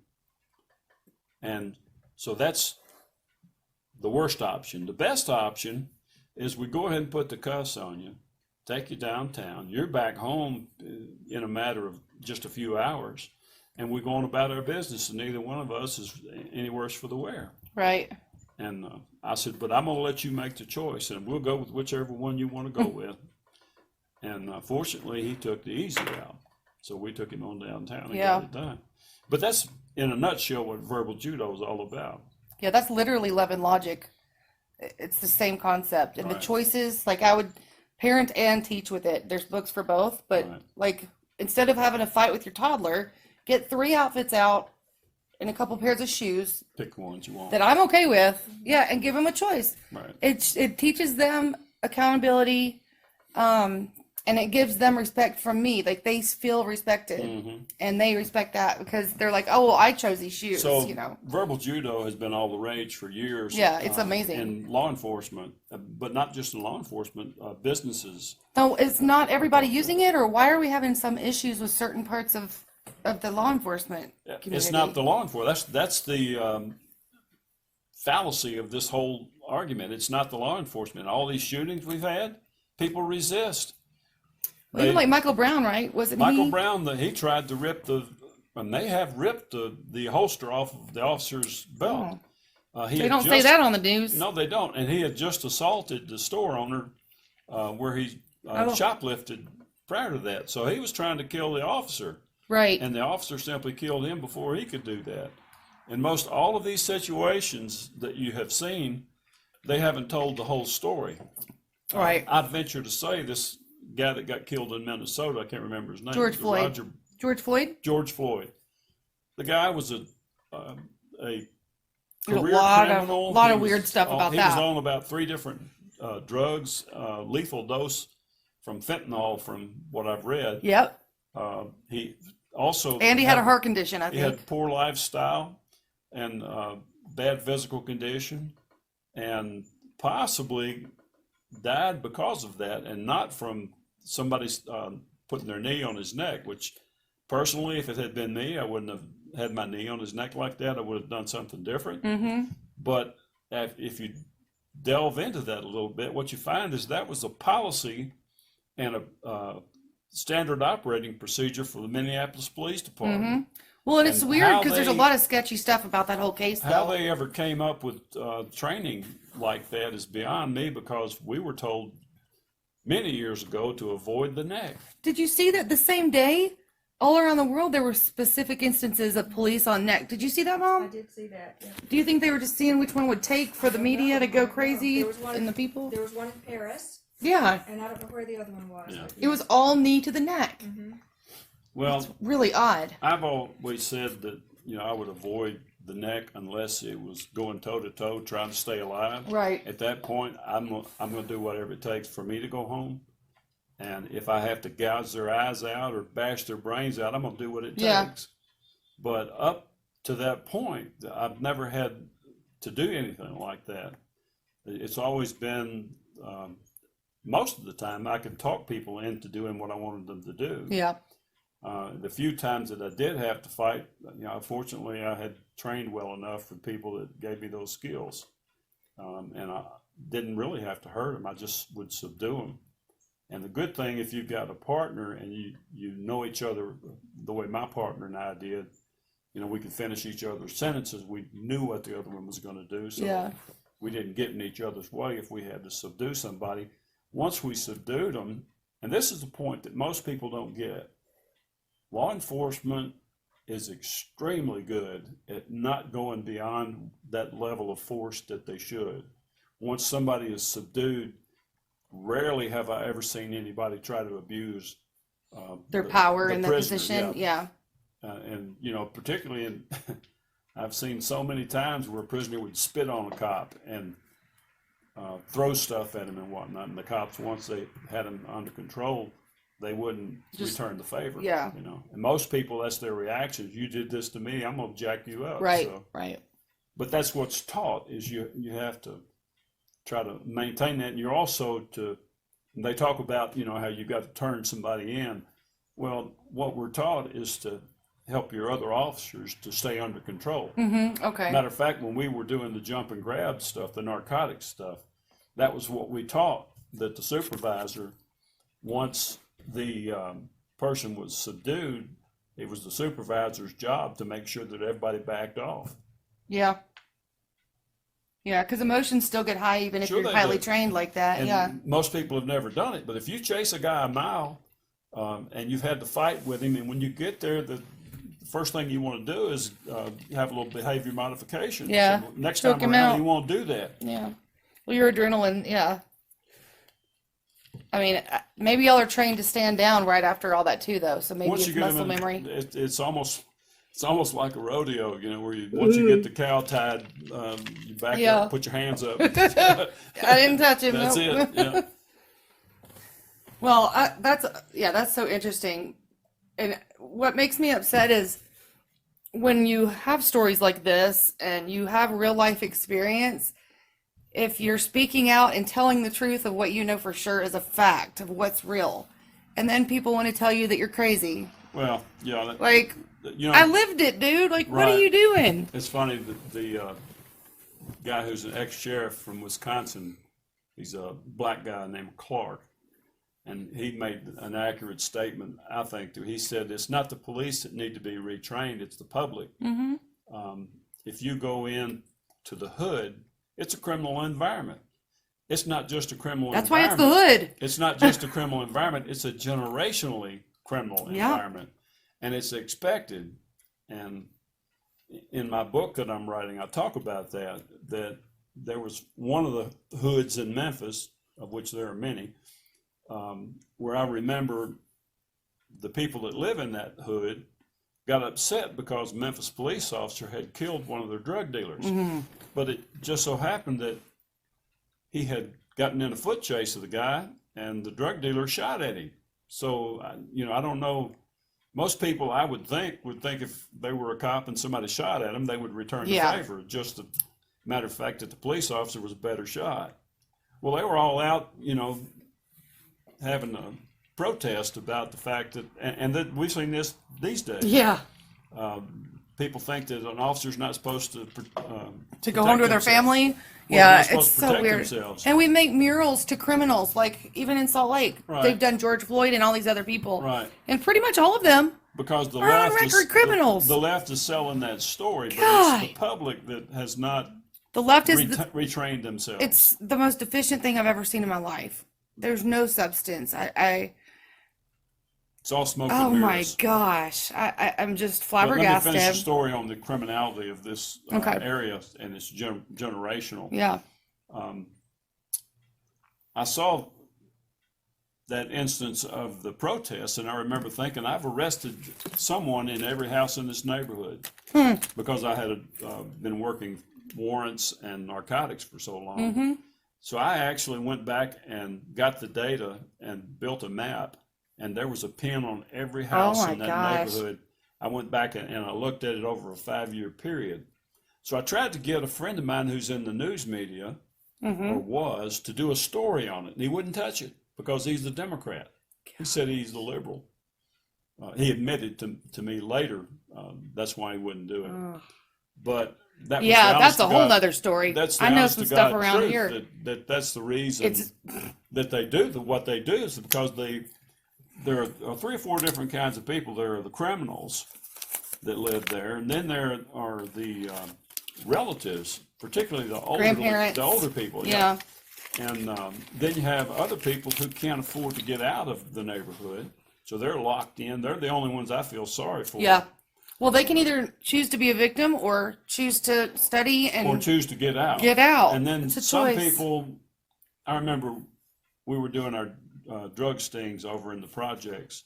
And so that's the worst option. The best option is we go ahead and put the cuffs on you, take you downtown. You're back home in a matter of just a few hours, and we're going about our business, and neither one of us is any worse for the wear. Right. And I said, but I'm going to let you make the choice, and we'll go with whichever one you want to go with. And fortunately, he took the easy route. So we took him on downtown and Yeah. got it done. But that's, in a nutshell, what verbal judo is all about. Yeah, that's literally love and logic. It's the same concept. And the Right. choices, like I would parent and teach with it. There's books for both, but Right. like instead of having a fight with your toddler, get 3 outfits out and a couple pairs of shoes Pick the ones you want. that I'm okay with. Yeah, and give them a choice. Right. It teaches them accountability, and it gives them respect from me. Like they feel respected, Mm-hmm. and they respect that because they're like, oh, well, I chose these shoes. So You know. verbal judo has been all the rage for years. Yeah, it's amazing. In law enforcement, but not just in law enforcement, businesses. So is not everybody using it, or why are we having some issues with certain parts of the law enforcement community? It's not the law enforcement. That's the fallacy of this whole argument. It's not the law enforcement. All these shootings we've had, people resist. Well, even like Michael Brown, right? Wasn't Michael he? Brown, he tried to rip and they have ripped the holster off of the officer's belt. He They had don't say that on the news. No, they don't. And he had just assaulted the store owner where he Oh. shoplifted prior to that. So he was trying to kill the officer. Right. And the officer simply killed him before he could do that. In most all of these situations that you have seen, they haven't told the whole story. Right. I'd venture to say this guy that got killed in Minnesota, I can't remember his name. George it was Floyd. George Floyd. The guy was a There's a career lot criminal. of weird stuff about He was that. on about 3 different drugs, lethal dose from fentanyl, from what I've read. Yep. He also And he had a heart condition, I He think. had poor lifestyle and bad physical condition, and possibly died because of that, and not from somebody putting their knee on his neck. Which, personally, if it had been me, I wouldn't have had my knee on his neck like that. I would have done something different. Mm-hmm. But if you delve into that a little bit, what you find is that was a policy and a standard operating procedure for the Minneapolis Police Department. Well, and it's And weird how because there's a they- lot of sketchy stuff about that whole case, How though. they ever came up with training like that is beyond me, because we were told many years ago to avoid the neck. Did you see that the same day, all around the world, there were specific instances of police on neck? Did you see that, I Mom? did see that. Yeah. Do you think they were just seeing which one would take for the media to go crazy There was one- and the people? There was one in Paris, Yeah. and I don't know where the other one was. Yeah. but It was all knee to the neck. Well, Really odd. I've always said that I would avoid the neck unless it was going toe to toe, trying to stay alive. Right. At that point, I'm going to do whatever it takes for me to go home. And if I have to gouge their eyes out or bash their brains out, I'm going to do what it Yeah. takes. But up to that point, I've never had to do anything like that. It's always been, most of the time, I could talk people into doing what I wanted them to do. Yeah. The few times that I did have to fight, fortunately, I had trained well enough for people that gave me those skills. And I didn't really have to hurt them. I just would subdue them. And the good thing, if you've got a partner and you know each other the way my partner and I did, we could finish each other's sentences. We knew what the other one was going to do. So Yeah. we didn't get in each other's way if we had to subdue somebody. Once we subdued them, and this is the point that most people don't get, law enforcement is extremely good at not going beyond that level of force that they should. Once somebody is subdued, rarely have I ever seen anybody try to abuse Their power the in that prisoner, position. Yeah. and particularly in, I've seen so many times where a prisoner would spit on a cop, and throw stuff at him and whatnot. And the cops, once they had him under control, they wouldn't return the favor. Yeah. You know, and most people, that's their reaction. You did this to me, I'm gonna jack you up. Right. So, Right. but that's what's taught is you have to try to maintain that, and you're also to. They talk about how you got to turn somebody in. Well, what we're taught is to help your other officers to stay under control. Okay. Matter of fact, when we were doing the jump and grab stuff, the narcotics stuff, that was what we taught, that the supervisor, once the person was subdued, it was the supervisor's job to make sure that everybody backed off. Yeah. Yeah, because emotions still get high even if Sure you're they highly do. trained like that. And Yeah. most people have never done it, but if you chase a guy a mile and you've had to fight with him, and when you get there, the first thing you want to do is have a little behavior modification. Yeah, So next choke time him around, out. you won't do that. Yeah. Well, your adrenaline, yeah. I mean, maybe y'all are trained to stand down right after all that too, though. So maybe Once it's you get 'em muscle in, memory. it's almost like a rodeo, where once you get the cow tied, you back Yeah. up, put your hands up. I didn't touch him. That's nope. it. Yeah. Well, that's so interesting. And what makes me upset is when you have stories like this and you have real life experience, if you're speaking out and telling the truth of what you know for sure is a fact of what's real, and then people want to tell you that you're crazy. Well, yeah. Like, You know, I lived it, dude. Like, what are Right. you doing? It's funny that the guy who's an ex-sheriff from Wisconsin, he's a black guy named Clark, and he made an accurate statement, I think. He said, it's not the police that need to be retrained, it's the public. If you go in to the hood, it's a criminal environment. It's not just a criminal That's why it's environment. the hood. It's not just a criminal environment, it's a generationally criminal Yeah. environment. And it's expected. And in my book that I'm writing, I talk about that there was one of the hoods in Memphis, of which there are many, where I remember the people that live in that hood got upset because a Memphis police officer had killed one of their drug dealers. But it just so happened that he had gotten in a foot chase with the guy, and the drug dealer shot at him. So, I don't know. Most people, I would think if they were a cop and somebody shot at them, they would return the Yeah. favor. Just a matter of fact that the police officer was a better shot. Well, they were all out, having a protest about the fact that, and that we've seen this these days. Yeah. People think that an officer's not supposed to To go protect home to their themselves. family. Well, Yeah, they're it's supposed to so protect weird. themselves. And we make murals to criminals, like even in Salt Lake. Right. They've done George Floyd and all these other people. Right. And pretty much all of them Because the are on left record criminals. The left is selling that story, but God. it's the public that has not The left is retrained themselves. it's the most efficient thing I've ever seen in my life. There's no substance. It's all smoke Oh and my mirrors. gosh. I'm just But let me finish the flabbergasted. story on the criminality of this Okay. area, and it's generational. Yeah. I saw that instance of the protests, and I remember thinking, I've arrested someone in every house in this neighborhood because I had been working warrants and narcotics for so long. So I actually went back and got the data and built a map, and there was a pin on every house my in that gosh. neighborhood. I went back and I looked at it over a 5-year period. So I tried to get a friend of mine who's in the news media, or was, to do a story on it, and he wouldn't touch it because he's the Democrat. He said he's the liberal. He admitted to me later that's why he wouldn't do it. But that was Yeah, the that's honest a to whole God- nother story. That's the I know honest some to stuff God around truth, here. That's the reason It's that they do what they do is because there are 3 or 4 different kinds of people. There are the criminals that live there, and then there are the relatives, particularly the Grandparents. older people. Yeah. And then you have other people who can't afford to get out of the neighborhood, so they're locked in. They're the only ones I feel sorry for. Yeah. Well, they can either choose to be a victim or choose to study and Or choose to get out. get out. And then It's a some choice. people, I remember we were doing our drug stings over in the projects,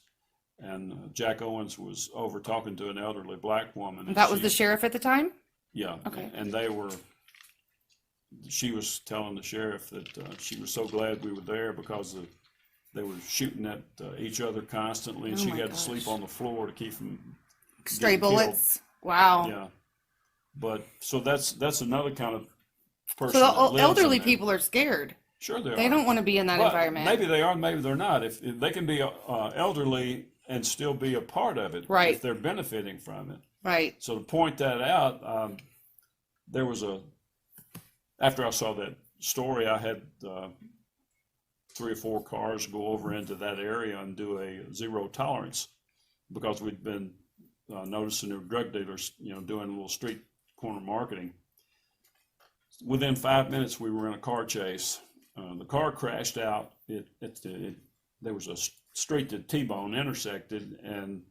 and Jack Owens was over talking to an elderly black woman. And That was she- the sheriff at the time? Yeah. Okay. And they were she was telling the sheriff that she was so glad we were there because they were shooting at each other constantly, and Oh she my had to sleep gosh. on the floor to keep from Stray getting killed. bullets. Wow. Yeah, but so that's another kind of So person the that lives in elderly there. people are scared. Sure, they They are. don't want to be in that But environment. maybe they are, maybe they're not. If they can be elderly and still be a part of it, Right. if they're benefiting from it. Right. So to point that out, there was after I saw that story, I had 3 or 4 cars go over into that area and do a zero tolerance because we'd been noticing there were drug dealers, doing a little street corner marketing. Within 5 minutes, we were in a car chase. The car crashed out. There was a street that T-bone intersected, and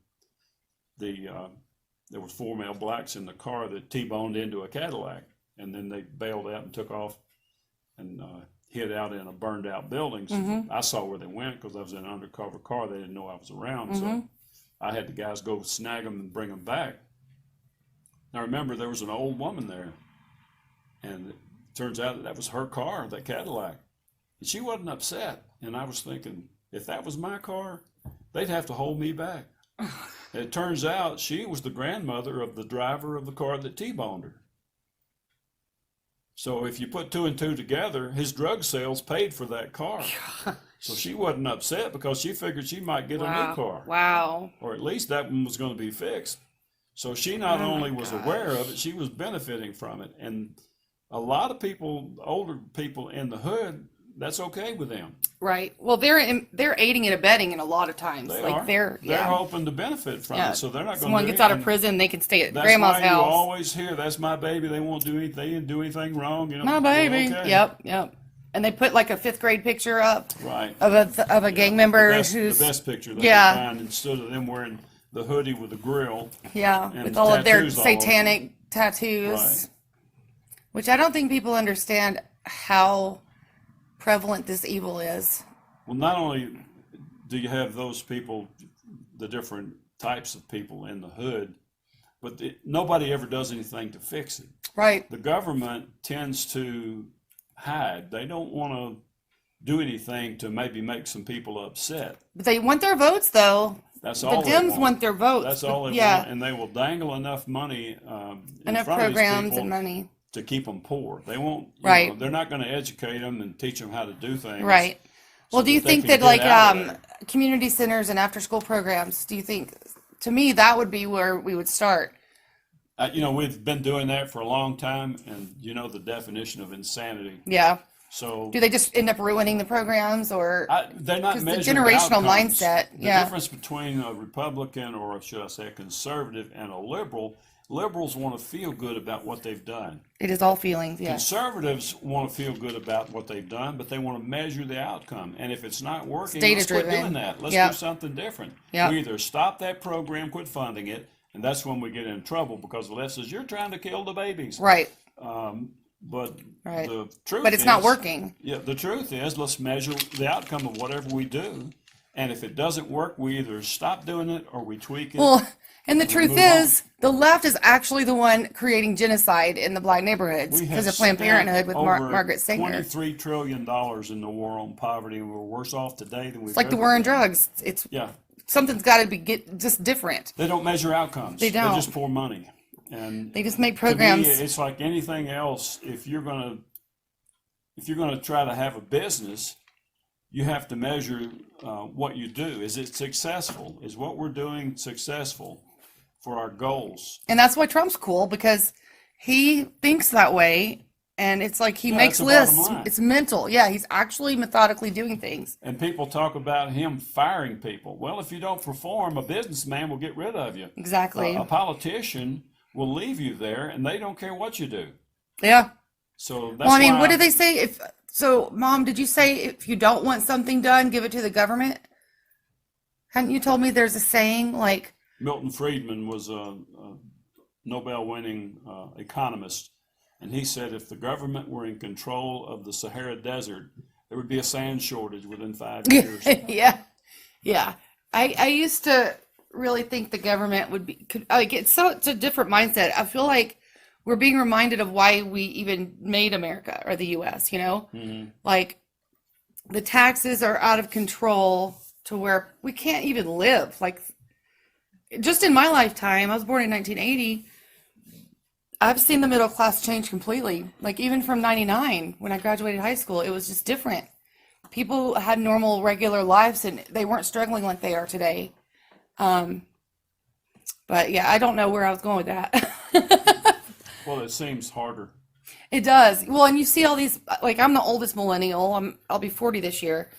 there was 4 male blacks in the car that T-boned into a Cadillac, and then they bailed out and took off and hid out in a burned out building. So I saw where they went because I was in an undercover car. They didn't know I was around, so I had the guys go snag them and bring them back. Now remember, there was an old woman there, and it turns out that was her car, that Cadillac. And she wasn't upset. And I was thinking, if that was my car, they'd have to hold me back. And it turns out she was the grandmother of the driver of the car that T-boned her. So if you put 2 and 2 together, his drug sales paid for that car. So she wasn't upset because she figured she might get a new car. Wow. Or at least that one was going to be fixed. So she not Oh my only was aware gosh. of it, she was benefiting from it. And a lot of people, older people in the hood, that's okay with them. Right. Well, they're aiding and abetting in a lot of times. They Like are. they're They're hoping to benefit from yeah. it, so they're not going Someone to do gets out of anything. prison, they can stay at That's grandma's why you house. always hear, "That's my baby. They won't do anything. They didn't do anything wrong." My Well, baby. okay. Yep. And they put like a 5th grade picture up Right. of a gang member The who's best picture they yeah. can find, instead of them wearing the hoodie with the grill. Yeah, And with all of their tattoos all over them. satanic tattoos, Right. which I don't think people understand how prevalent this evil is. Well, not only do you have those people, the different types of people in the hood, but nobody ever does anything to fix it. Right. The government tends to hide. They don't want to do anything to maybe make some people upset. But they want their votes, though. That's The all they Dems want. want their votes. That's all they yeah, want, and they will dangle enough money in enough front of these programs people and money. to keep them poor. They won't. Right. They're not going to educate them and teach them how to do things. Right. Well, so do you that they think can that like get out of it. community centers and after-school programs? Do you think? To me, that would be where we would start. We've been doing that for a long time, and the definition of insanity. Yeah. So Do they just end up ruining the programs, or they're not 'cause the measuring generational outcomes. mindset, The yeah. difference between a Republican, or should I say a conservative, and a liberal, liberals want to feel good about what they've done. it is all feelings? Yeah. Conservatives want to feel good about what they've done, but they want to measure the outcome. And if it's not working, let's quit Data-driven. doing that. Let's Yep. do something different. Yep. We either stop that program, quit funding it, and that's when we get in trouble, because the left says, "You're trying to kill the babies." Right. But Right. the truth But it's not is- working. Yeah, the truth is, let's measure the outcome of whatever we do. And if it doesn't work, we either stop doing it or we tweak it. Well, and the we truth move on. is, the left is actually the one creating genocide in the black neighborhoods We because have of Planned spent Parenthood with over Margaret Sanger. $23 trillion in the war on poverty, and we're worse off today than we've It's like the ever war on been. drugs. It's Yeah, something's got to be just different. they don't measure outcomes. They don't. just pour money. And They just make to me, programs. it's like anything else. If you're gonna try to have a business, you have to measure what you do. Is it successful? Is what we're doing successful for our goals? And that's why Trump's cool, because he thinks that way. And it's like he Yeah, makes that's the bottom lists. line. It's mental. Yeah, he's actually methodically doing things. And people talk about him firing people. Well, if you don't perform, a businessman will get rid of you. Exactly. A politician will leave you there, and they don't care what you do. Yeah. So that's Well, I mean, why what did they say? Mom, did you say if you don't want something done, give it to the government? Hadn't you told me there's a saying like, Milton Friedman was a Nobel-winning economist, and he said if the government were in control of the Sahara Desert, there would be a sand shortage within 5 years. yeah. I used to really think the government would be, it's a different mindset. I feel like we're being reminded of why we even made America or the US, Like the taxes are out of control to where we can't even live. Like just in my lifetime, I was born in 1980. I've seen the middle class change completely. Like even from 99 when I graduated high school, it was just different. People had normal, regular lives and they weren't struggling like they are today. But yeah, I don't know where I was going with that. Well, it seems harder. It does. Well, and you see all these, like I'm the oldest millennial. I'll be 40 this year,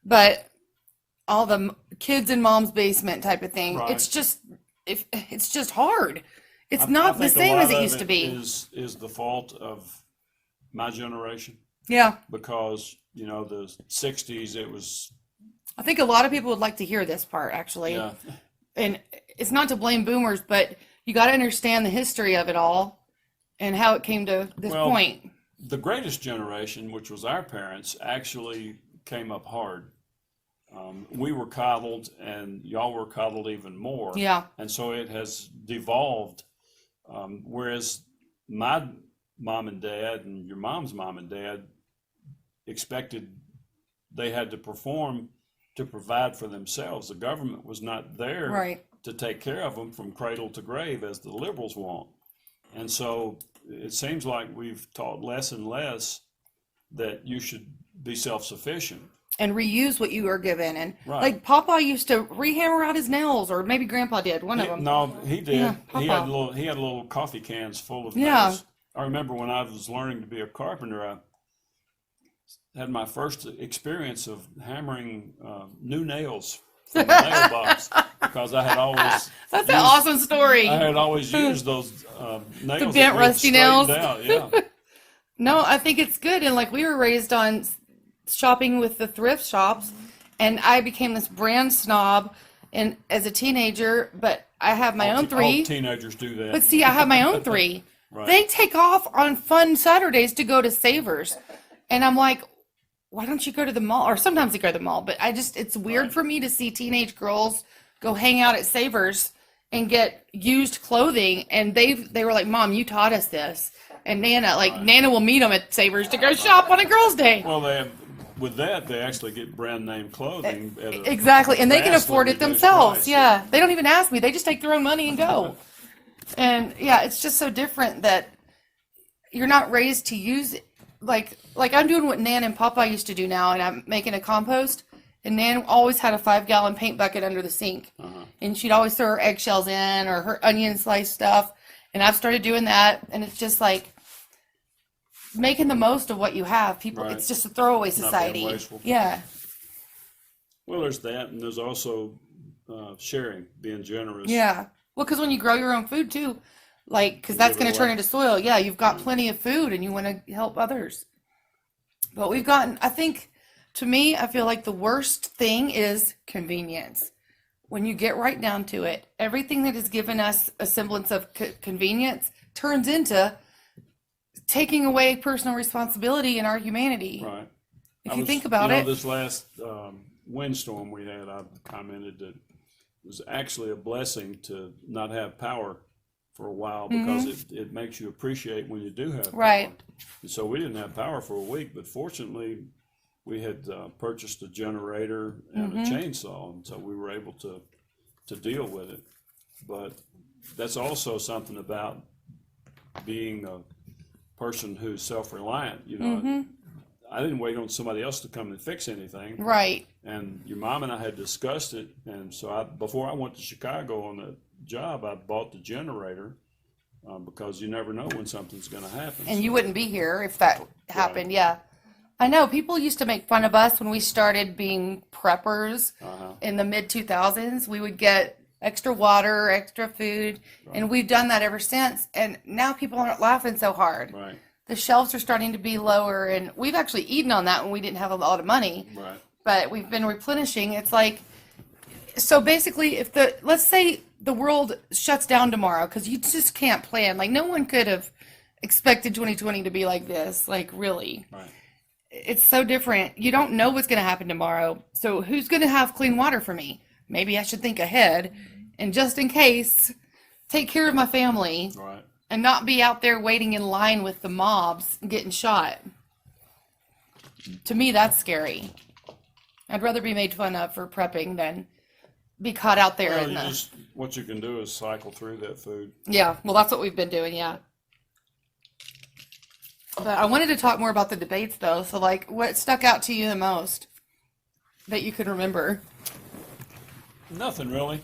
but all the kids in mom's basement type of thing. Right. It's just hard. It's I not the think a same lot as it of used to be. Is the fault of my generation Yeah. because the '60s it was I think a lot of people would like to hear this part actually. yeah And it's not to blame boomers, but you got to understand the history of it all and how it came to this Well, point. the greatest generation, which was our parents, actually came up hard. We were coddled, and y'all were coddled even more. Yeah. And so it has devolved. Whereas my mom and dad and your mom's mom and dad expected they had to perform to provide for themselves. The government was not there Right. to take care of them from cradle to grave as the liberals want. And so it seems like we've taught less and less that you should be self-sufficient. And reuse what you were given. And Right. like Papa used to rehammer out his nails, or maybe Grandpa did, one of them. No, he did. Yeah, he had Papa. little coffee cans full of Yeah. nails. I remember when I was learning to be a carpenter, I had my first experience of hammering new nails from the nail box because I had always That's an awesome story. I had always used those nails The bent, that were rusty nails. straightened out. Yeah, No, I think it's good. And like we were raised on shopping with the thrift shops, and I became this brand snob and as a teenager, but I have my own all three. teenagers do that. But see, I have my own three. Right. They take off on fun Saturdays to go to Savers. And I'm like, why don't you go to the mall? Or sometimes they go to the mall, but it's weird Right. for me to see teenage girls go hang out at Savers and get used clothing. And they were like, Mom, you taught us this. And Nana will meet them at Savers to go shop on a girls' day. Well, with that, they actually get brand name clothing. At a Exactly. And they can vastly afford it reduced themselves. price. Yeah. They don't even ask me. They just take their own money and go. And yeah, it's just so different that you're not raised to use it. Like I'm doing what Nan and Papa used to do now, and I'm making a compost. And Nan always had a 5-gallon paint bucket under the sink, and she'd always throw her eggshells in or her onion slice stuff. And I've started doing that, and it's just like making the most of what you have. People, Right. it's just a throwaway Not being society. wasteful. Yeah, Well, there's that, and there's also sharing, being generous. yeah. Well, because when you grow your own food too, because that's give it going to turn away. into soil. Yeah, you've got plenty of food, and you want to help others. But we've gotten, I think, to me, I feel like the worst thing is convenience. When you get right down to it, everything that has given us a semblance of convenience turns into taking away personal responsibility in our humanity. Right. If you think about it. This last windstorm we had, I commented that it was actually a blessing to not have power for a while because it makes you appreciate when you do have power. Right. And so we didn't have power for a week, but fortunately we had purchased a generator and a chainsaw, and so we were able to deal with it. But that's also something about being a person who's self-reliant. I didn't wait on somebody else to come and fix anything. Right. And your mom and I had discussed it, and so before I went to Chicago on the job, I bought the generator because you never know when something's going to happen. And you wouldn't be here if that happened. Yeah. I know people used to make fun of us when we started being preppers in the mid 2000s. We would get extra water, extra food, and we've done that ever since. And now people aren't laughing so hard. Right, The shelves are starting to be lower, and we've actually eaten on that when we didn't have a lot of money. right, But we've been replenishing. It's like, so basically, let's say the world shuts down tomorrow, because you just can't plan. Like, no one could have expected 2020 to be like this. Like, really. right. It's so different. You don't know what's going to happen tomorrow. So who's going to have clean water for me? Maybe I should think ahead and just in case, take care of my family. Right. and not be out there waiting in line with the mobs and getting shot. To me, that's scary. I'd rather be made fun of for prepping than be caught out there Well, in you the. just what you can do is cycle through that food. Yeah, well, that's what we've been doing, yeah. But I wanted to talk more about the debates, though. So, like, what stuck out to you the most that you could remember? Nothing really,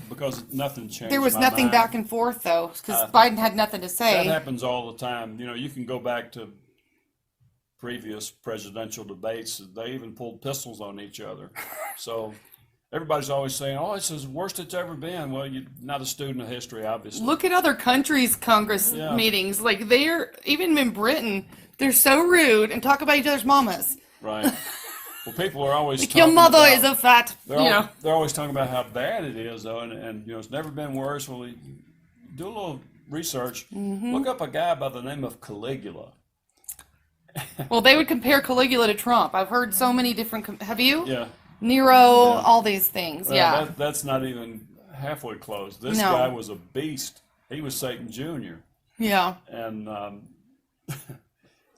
because nothing changed. There was my nothing mind. back and forth, though, because Biden had nothing to That say. happens all the time. You know, you can go back to previous presidential debates. They even pulled pistols on each other. So everybody's always saying, "Oh, it's the worst it's ever been." Well, you're not a student of history, obviously. Look at other countries' Congress Yeah. meetings. Like, they're, even in Britain, they're so rude and talk about each other's mamas. Right. Well, people are always Like, your talking mother about, is a fat, they're always talking about how bad it is, though, and you know, it's never been worse. Well, you do a little research. Mm-hmm. Look up a guy by the name of Caligula. Well, they would compare Caligula to Trump. I've heard so many different, have you? Yeah. Nero, Yeah. all these things. Well, Yeah. that's not even halfway close. This No. guy was a beast. He was Satan Jr. Yeah. And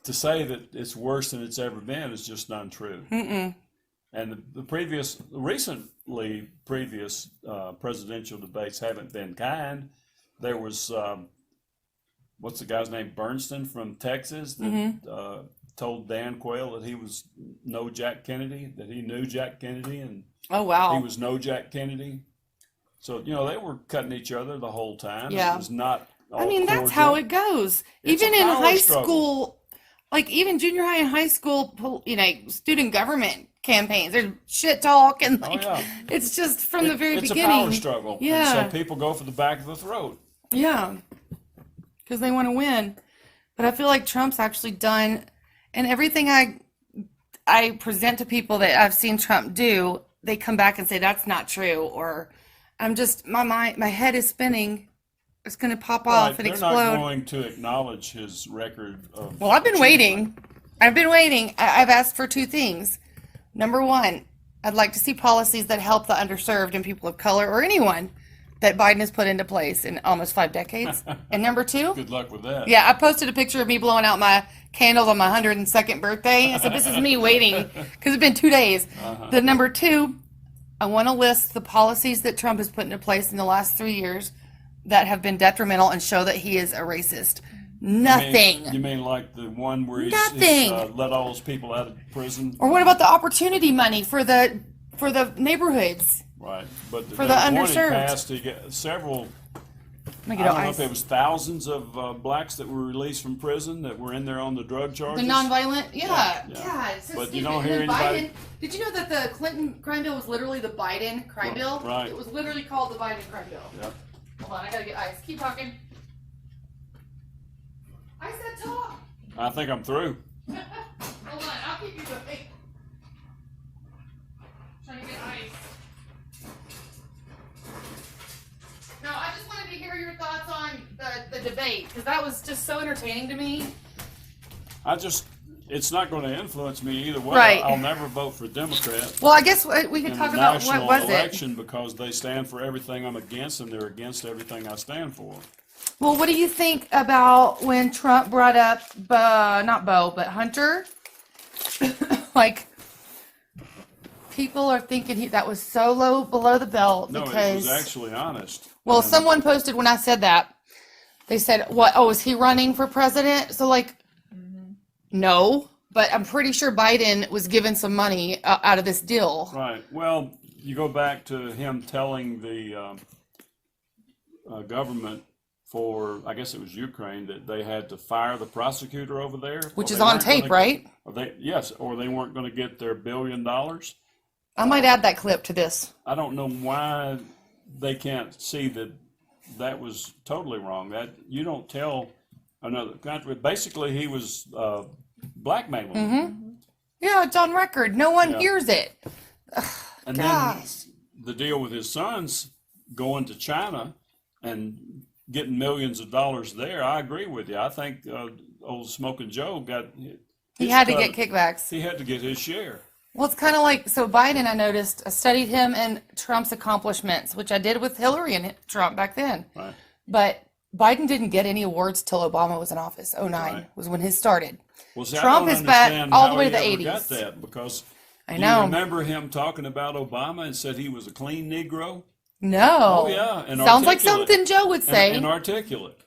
to say that it's worse than it's ever been is just untrue. Mm-mm. And the previous presidential debates haven't been kind. There was what's the guy's name, Bernstein from Texas, that Mm-hmm. told Dan Quayle that he was no Jack Kennedy, that he knew Jack Kennedy, and Oh, wow. he was no Jack Kennedy. So you know they were cutting each other the whole time. Yeah. It was not. I all mean, that's how cordial. it goes. It's Even a in power high struggle. school, like even junior high and high school, student government campaigns, there's shit talk and like, yeah. it's just from the very it's beginning. a power struggle. Yeah. And so people go for the back of the throat. Yeah. Because they want to win. But I feel like Trump's actually done, and everything I present to people that I've seen Trump do, they come back and say that's not true, or I'm just my head is spinning. It's going to pop off Right, and they're explode. not going to acknowledge his record of. Well, I've been achievement. waiting. I've been waiting. I've asked for two things. Number one, I'd like to see policies that help the underserved and people of color or anyone that Biden has put into place in almost 5 decades. And number two, Good luck with that. yeah, I posted a picture of me blowing out my candles on my 102nd birthday. I said, this is me waiting because it's been 2 days. The number two, I want to list the policies that Trump has put into place in the last 3 years that have been detrimental and show that he is a racist. Nothing. You mean like the one where he's Nothing. let all those people out of prison? Or what about the opportunity money for the neighborhoods? Right, but For the one he underserved. passed, he got several. Let me I get don't know ice. if it was thousands of blacks that were released from prison that were in there on the drug The charges. nonviolent, Yeah. God, it's so But you stupid. don't And hear then anybody- Biden, did you know that the Clinton crime bill was literally the Biden crime bill? Right. It was literally called the Biden crime bill. Yep. Hold on, I gotta get ice. Keep talking. I said talk. I think I'm through. Hold on, I'll keep you going. Trying to get ice. No, I just wanted to hear your thoughts on the debate because that was just so entertaining to me. It's not going to influence me either way. Right. I'll never vote for Democrat Well, I guess we can in talk the about national what was it. election because they stand for everything I'm against and they're against everything I stand for. Well, what do you think about when Trump brought up, not Bo, but Hunter? Like, people are thinking that was so low below the belt No, because. it was actually honest. Well, And- someone posted when I said that. They said, "What? Oh, is he running for president?" So, like, no. But I'm pretty sure Biden was given some money out of this deal. Right. Well, you go back to him telling the government for, I guess it was Ukraine, that they had to fire the prosecutor over there. Which or is they on weren't tape, gonna- right? Or they weren't going to get their $1 billion. I might add that clip to this. I don't know why they can't see that that was totally wrong. That you don't tell another country. Basically, he was blackmailing them. Yeah, it's on record. No one Yeah. hears it. And Gosh. then the deal with his sons going to China and getting millions of dollars there. I agree with you. I think old Smoking Joe got. He his had to cut. get kickbacks. He had to get his share. Well, it's kind of like, so Biden, I noticed, I studied him and Trump's accomplishments, which I did with Hillary and Trump back then. Right. But Biden didn't get any awards till Obama was in office. '09 Right. was when his started. Well, see, I Trump don't is back understand all the how way he to the ever got 80s. that, because I do you know. remember him talking about Obama and said he was a clean Negro? Oh No. yeah, and Sounds like articulate, something Joe would and say. articulate.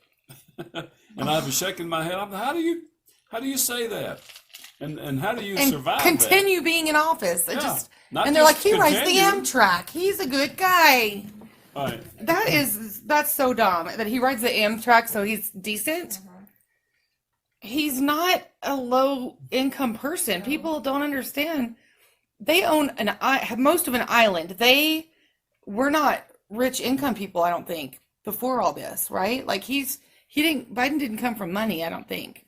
And I was shaking my head. How do you say that? And how do you And survive that? continue being in office. It Yeah, just not and they're like, just he rides the continue. Amtrak. He's a good guy. Right. That's so dumb that he rides the Amtrak, so he's decent. He's not a low income person. People don't understand. They own most of an island. They were not rich income people, I don't think, before all this, right? Like Biden didn't come from money, I don't think.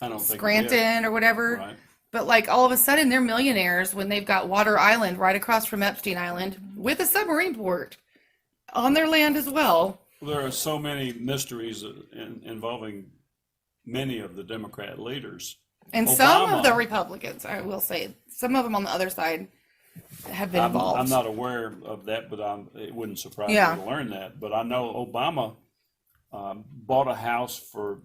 I don't think he did. Scranton or whatever. Right. But like all of a sudden they're millionaires when they've got Water Island right across from Epstein Island with a submarine port on their land as well. There are so many mysteries involving many of the Democrat leaders. And some of the Obama, Republicans, I will say, some of them on the other side have been involved. I'm not aware of that, but it wouldn't surprise Yeah. me to learn that. But I know Obama bought a house for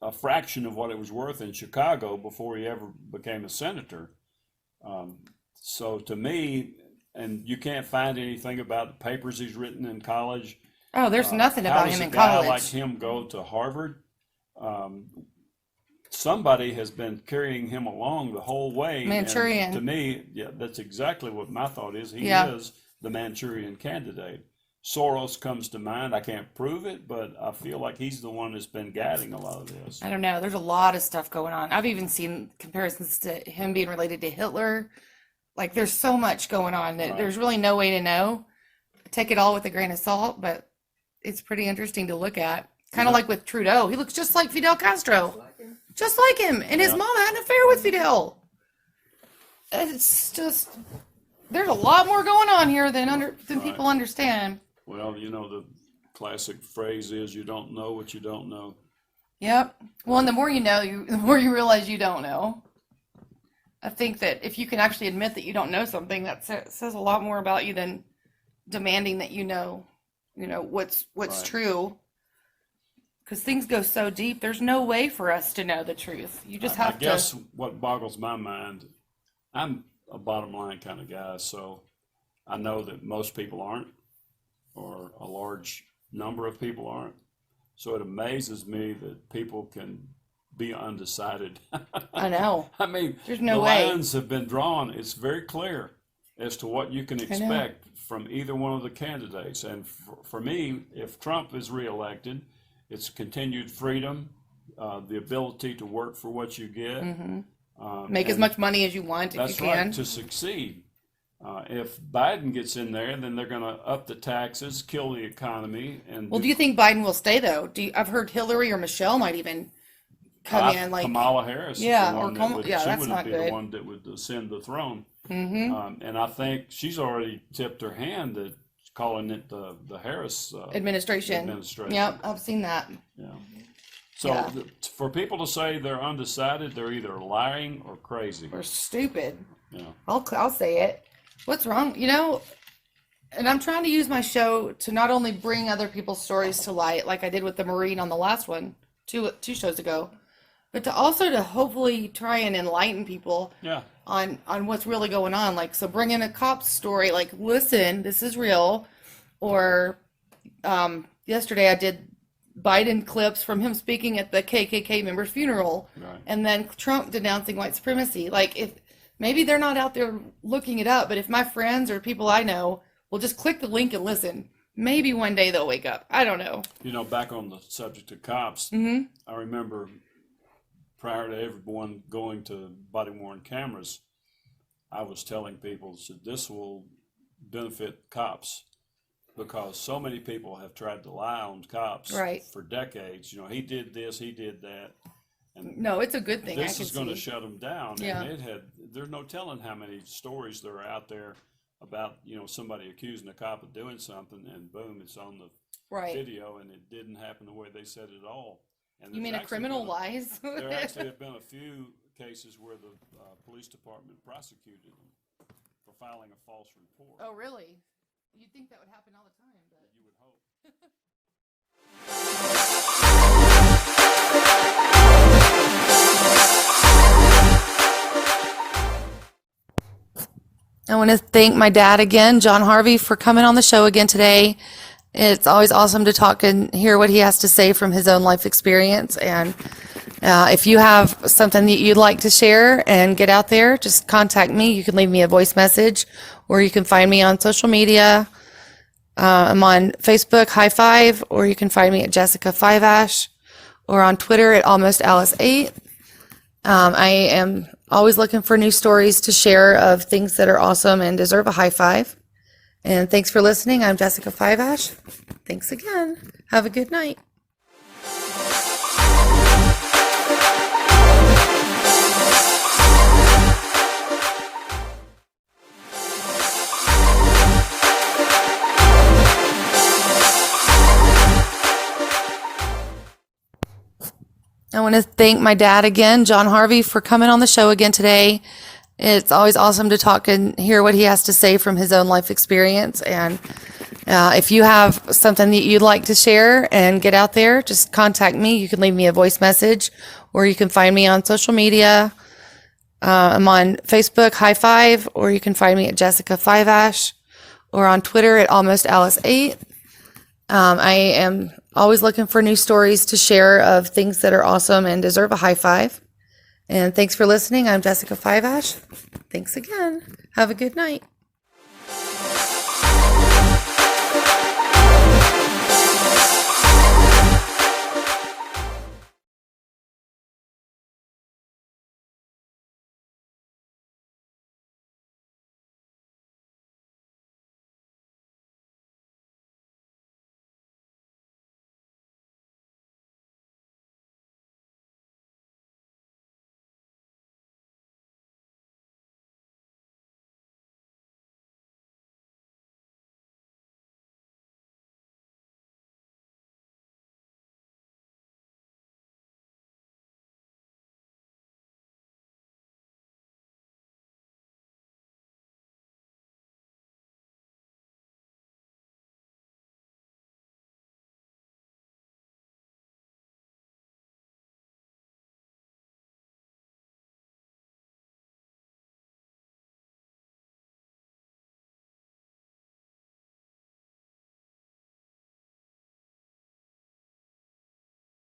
a fraction of what it was worth in Chicago before he ever became a senator. So to me, and you can't find anything about the papers he's written in college. Oh, there's nothing How about does him a in guy college. like him go to Harvard? Somebody has been carrying him along the whole way. And Manchurian. to me, yeah, that's exactly what my thought is. He Yeah. is the Manchurian candidate. Soros comes to mind. I can't prove it, but I feel like he's the one that's been guiding a lot of this. I don't know. There's a lot of stuff going on. I've even seen comparisons to him being related to Hitler. Like there's so much going on that Right. there's really no way to know. Take it all with a grain of salt, but it's pretty interesting to look at. Kind of Yeah. like with Trudeau. He looks just like Fidel Castro. Like him. Just like him. And his Yeah. mom had an affair with Fidel. It's just there's a lot more going on here than Right. people understand. Well, the classic phrase is you don't know what you don't know. Yep. Well, and the more you know, the more you realize you don't know. I think that if you can actually admit that you don't know something, that says a lot more about you than demanding that you know what's Right. true. Because things go so deep, there's no way for us to know the truth. You just I have guess to. what boggles my mind, I'm a bottom line kind of guy, so I know that most people aren't, or a large number of people aren't. So it amazes me that people can be undecided. I know. I mean, There's no the way. lines have been drawn. It's very clear as to what you can know. expect from either one of the candidates. And for me, if Trump is reelected, it's continued freedom, the ability to work for what you get. Make as and much money as you want if you that's can. right, to succeed. If Biden gets in there, then they're going to up the taxes, kill the economy, and Well, do you think Biden will stay though? I've heard Hillary or Michelle might even come in, like Kamala Harris. Yeah, is the or one that Kamala- would, yeah, she that's would not be good. the one that would ascend the throne. mhm, And I think she's already tipped her hand at calling it the Harris administration. administration. Yep, I've seen that. Yeah. So Yeah. for people to say they're undecided, they're either lying or crazy. We're stupid. Yeah. I'll say it. What's wrong? And I'm trying to use my show to not only bring other people's stories to light, like I did with the Marine on the last one, two shows ago, but to hopefully try and enlighten people Yeah. on what's really going on. Like, so bring in a cop's story, like, listen, this is real. Or yesterday I did Biden clips from him speaking at the KKK member's funeral, Right. and then Trump denouncing white supremacy. Like, if maybe they're not out there looking it up, but if my friends or people I know will just click the link and listen, maybe one day they'll wake up. I don't know. Back on the subject of cops, Mm-hmm. I remember prior to everyone going to body-worn cameras, I was telling people that this will benefit cops because so many people have tried to lie on cops Right. for decades. He did this, he did that, and No, it's a good thing. I this can is going to see. shut them down. Yeah. And there's no telling how many stories there are out there about somebody accusing a cop of doing something, and boom, it's on the Right. video, and it didn't happen the way they said it at all. And You there's mean a actually criminal been lies? there actually have been a few cases where the police department prosecuted them for filing a false report. Oh, really? You'd think that would happen all the time, but. You would hope. want to thank my dad again, John Harvey, for coming on the show again today. It's always awesome to talk and hear what he has to say from his own life experience. And if you have something that you'd like to share and get out there, just contact me. You can leave me a voice message, or you can find me on social media. I'm on Facebook, High Five, or you can find me at Jessica 5ash, or on Twitter at Almost Alice 8. I am always looking for new stories to share of things that are awesome and deserve a high five. And thanks for listening. I'm Jessica 5ash. Thanks again. Have a good night. I want to thank my dad again, John Harvey, for coming on the show again today. It's always awesome to talk and hear what he has to say from his own life experience. And if you have something that you'd like to share and get out there, just contact me. You can leave me a voice message, or you can find me on social media. I'm on Facebook, High Five, or you can find me at Jessica 5ash, or on Twitter at Almost Alice 8. I am always looking for new stories to share of things that are awesome and deserve a high five. And thanks for listening. I'm Jessica 5ash. Thanks again. Have a good night.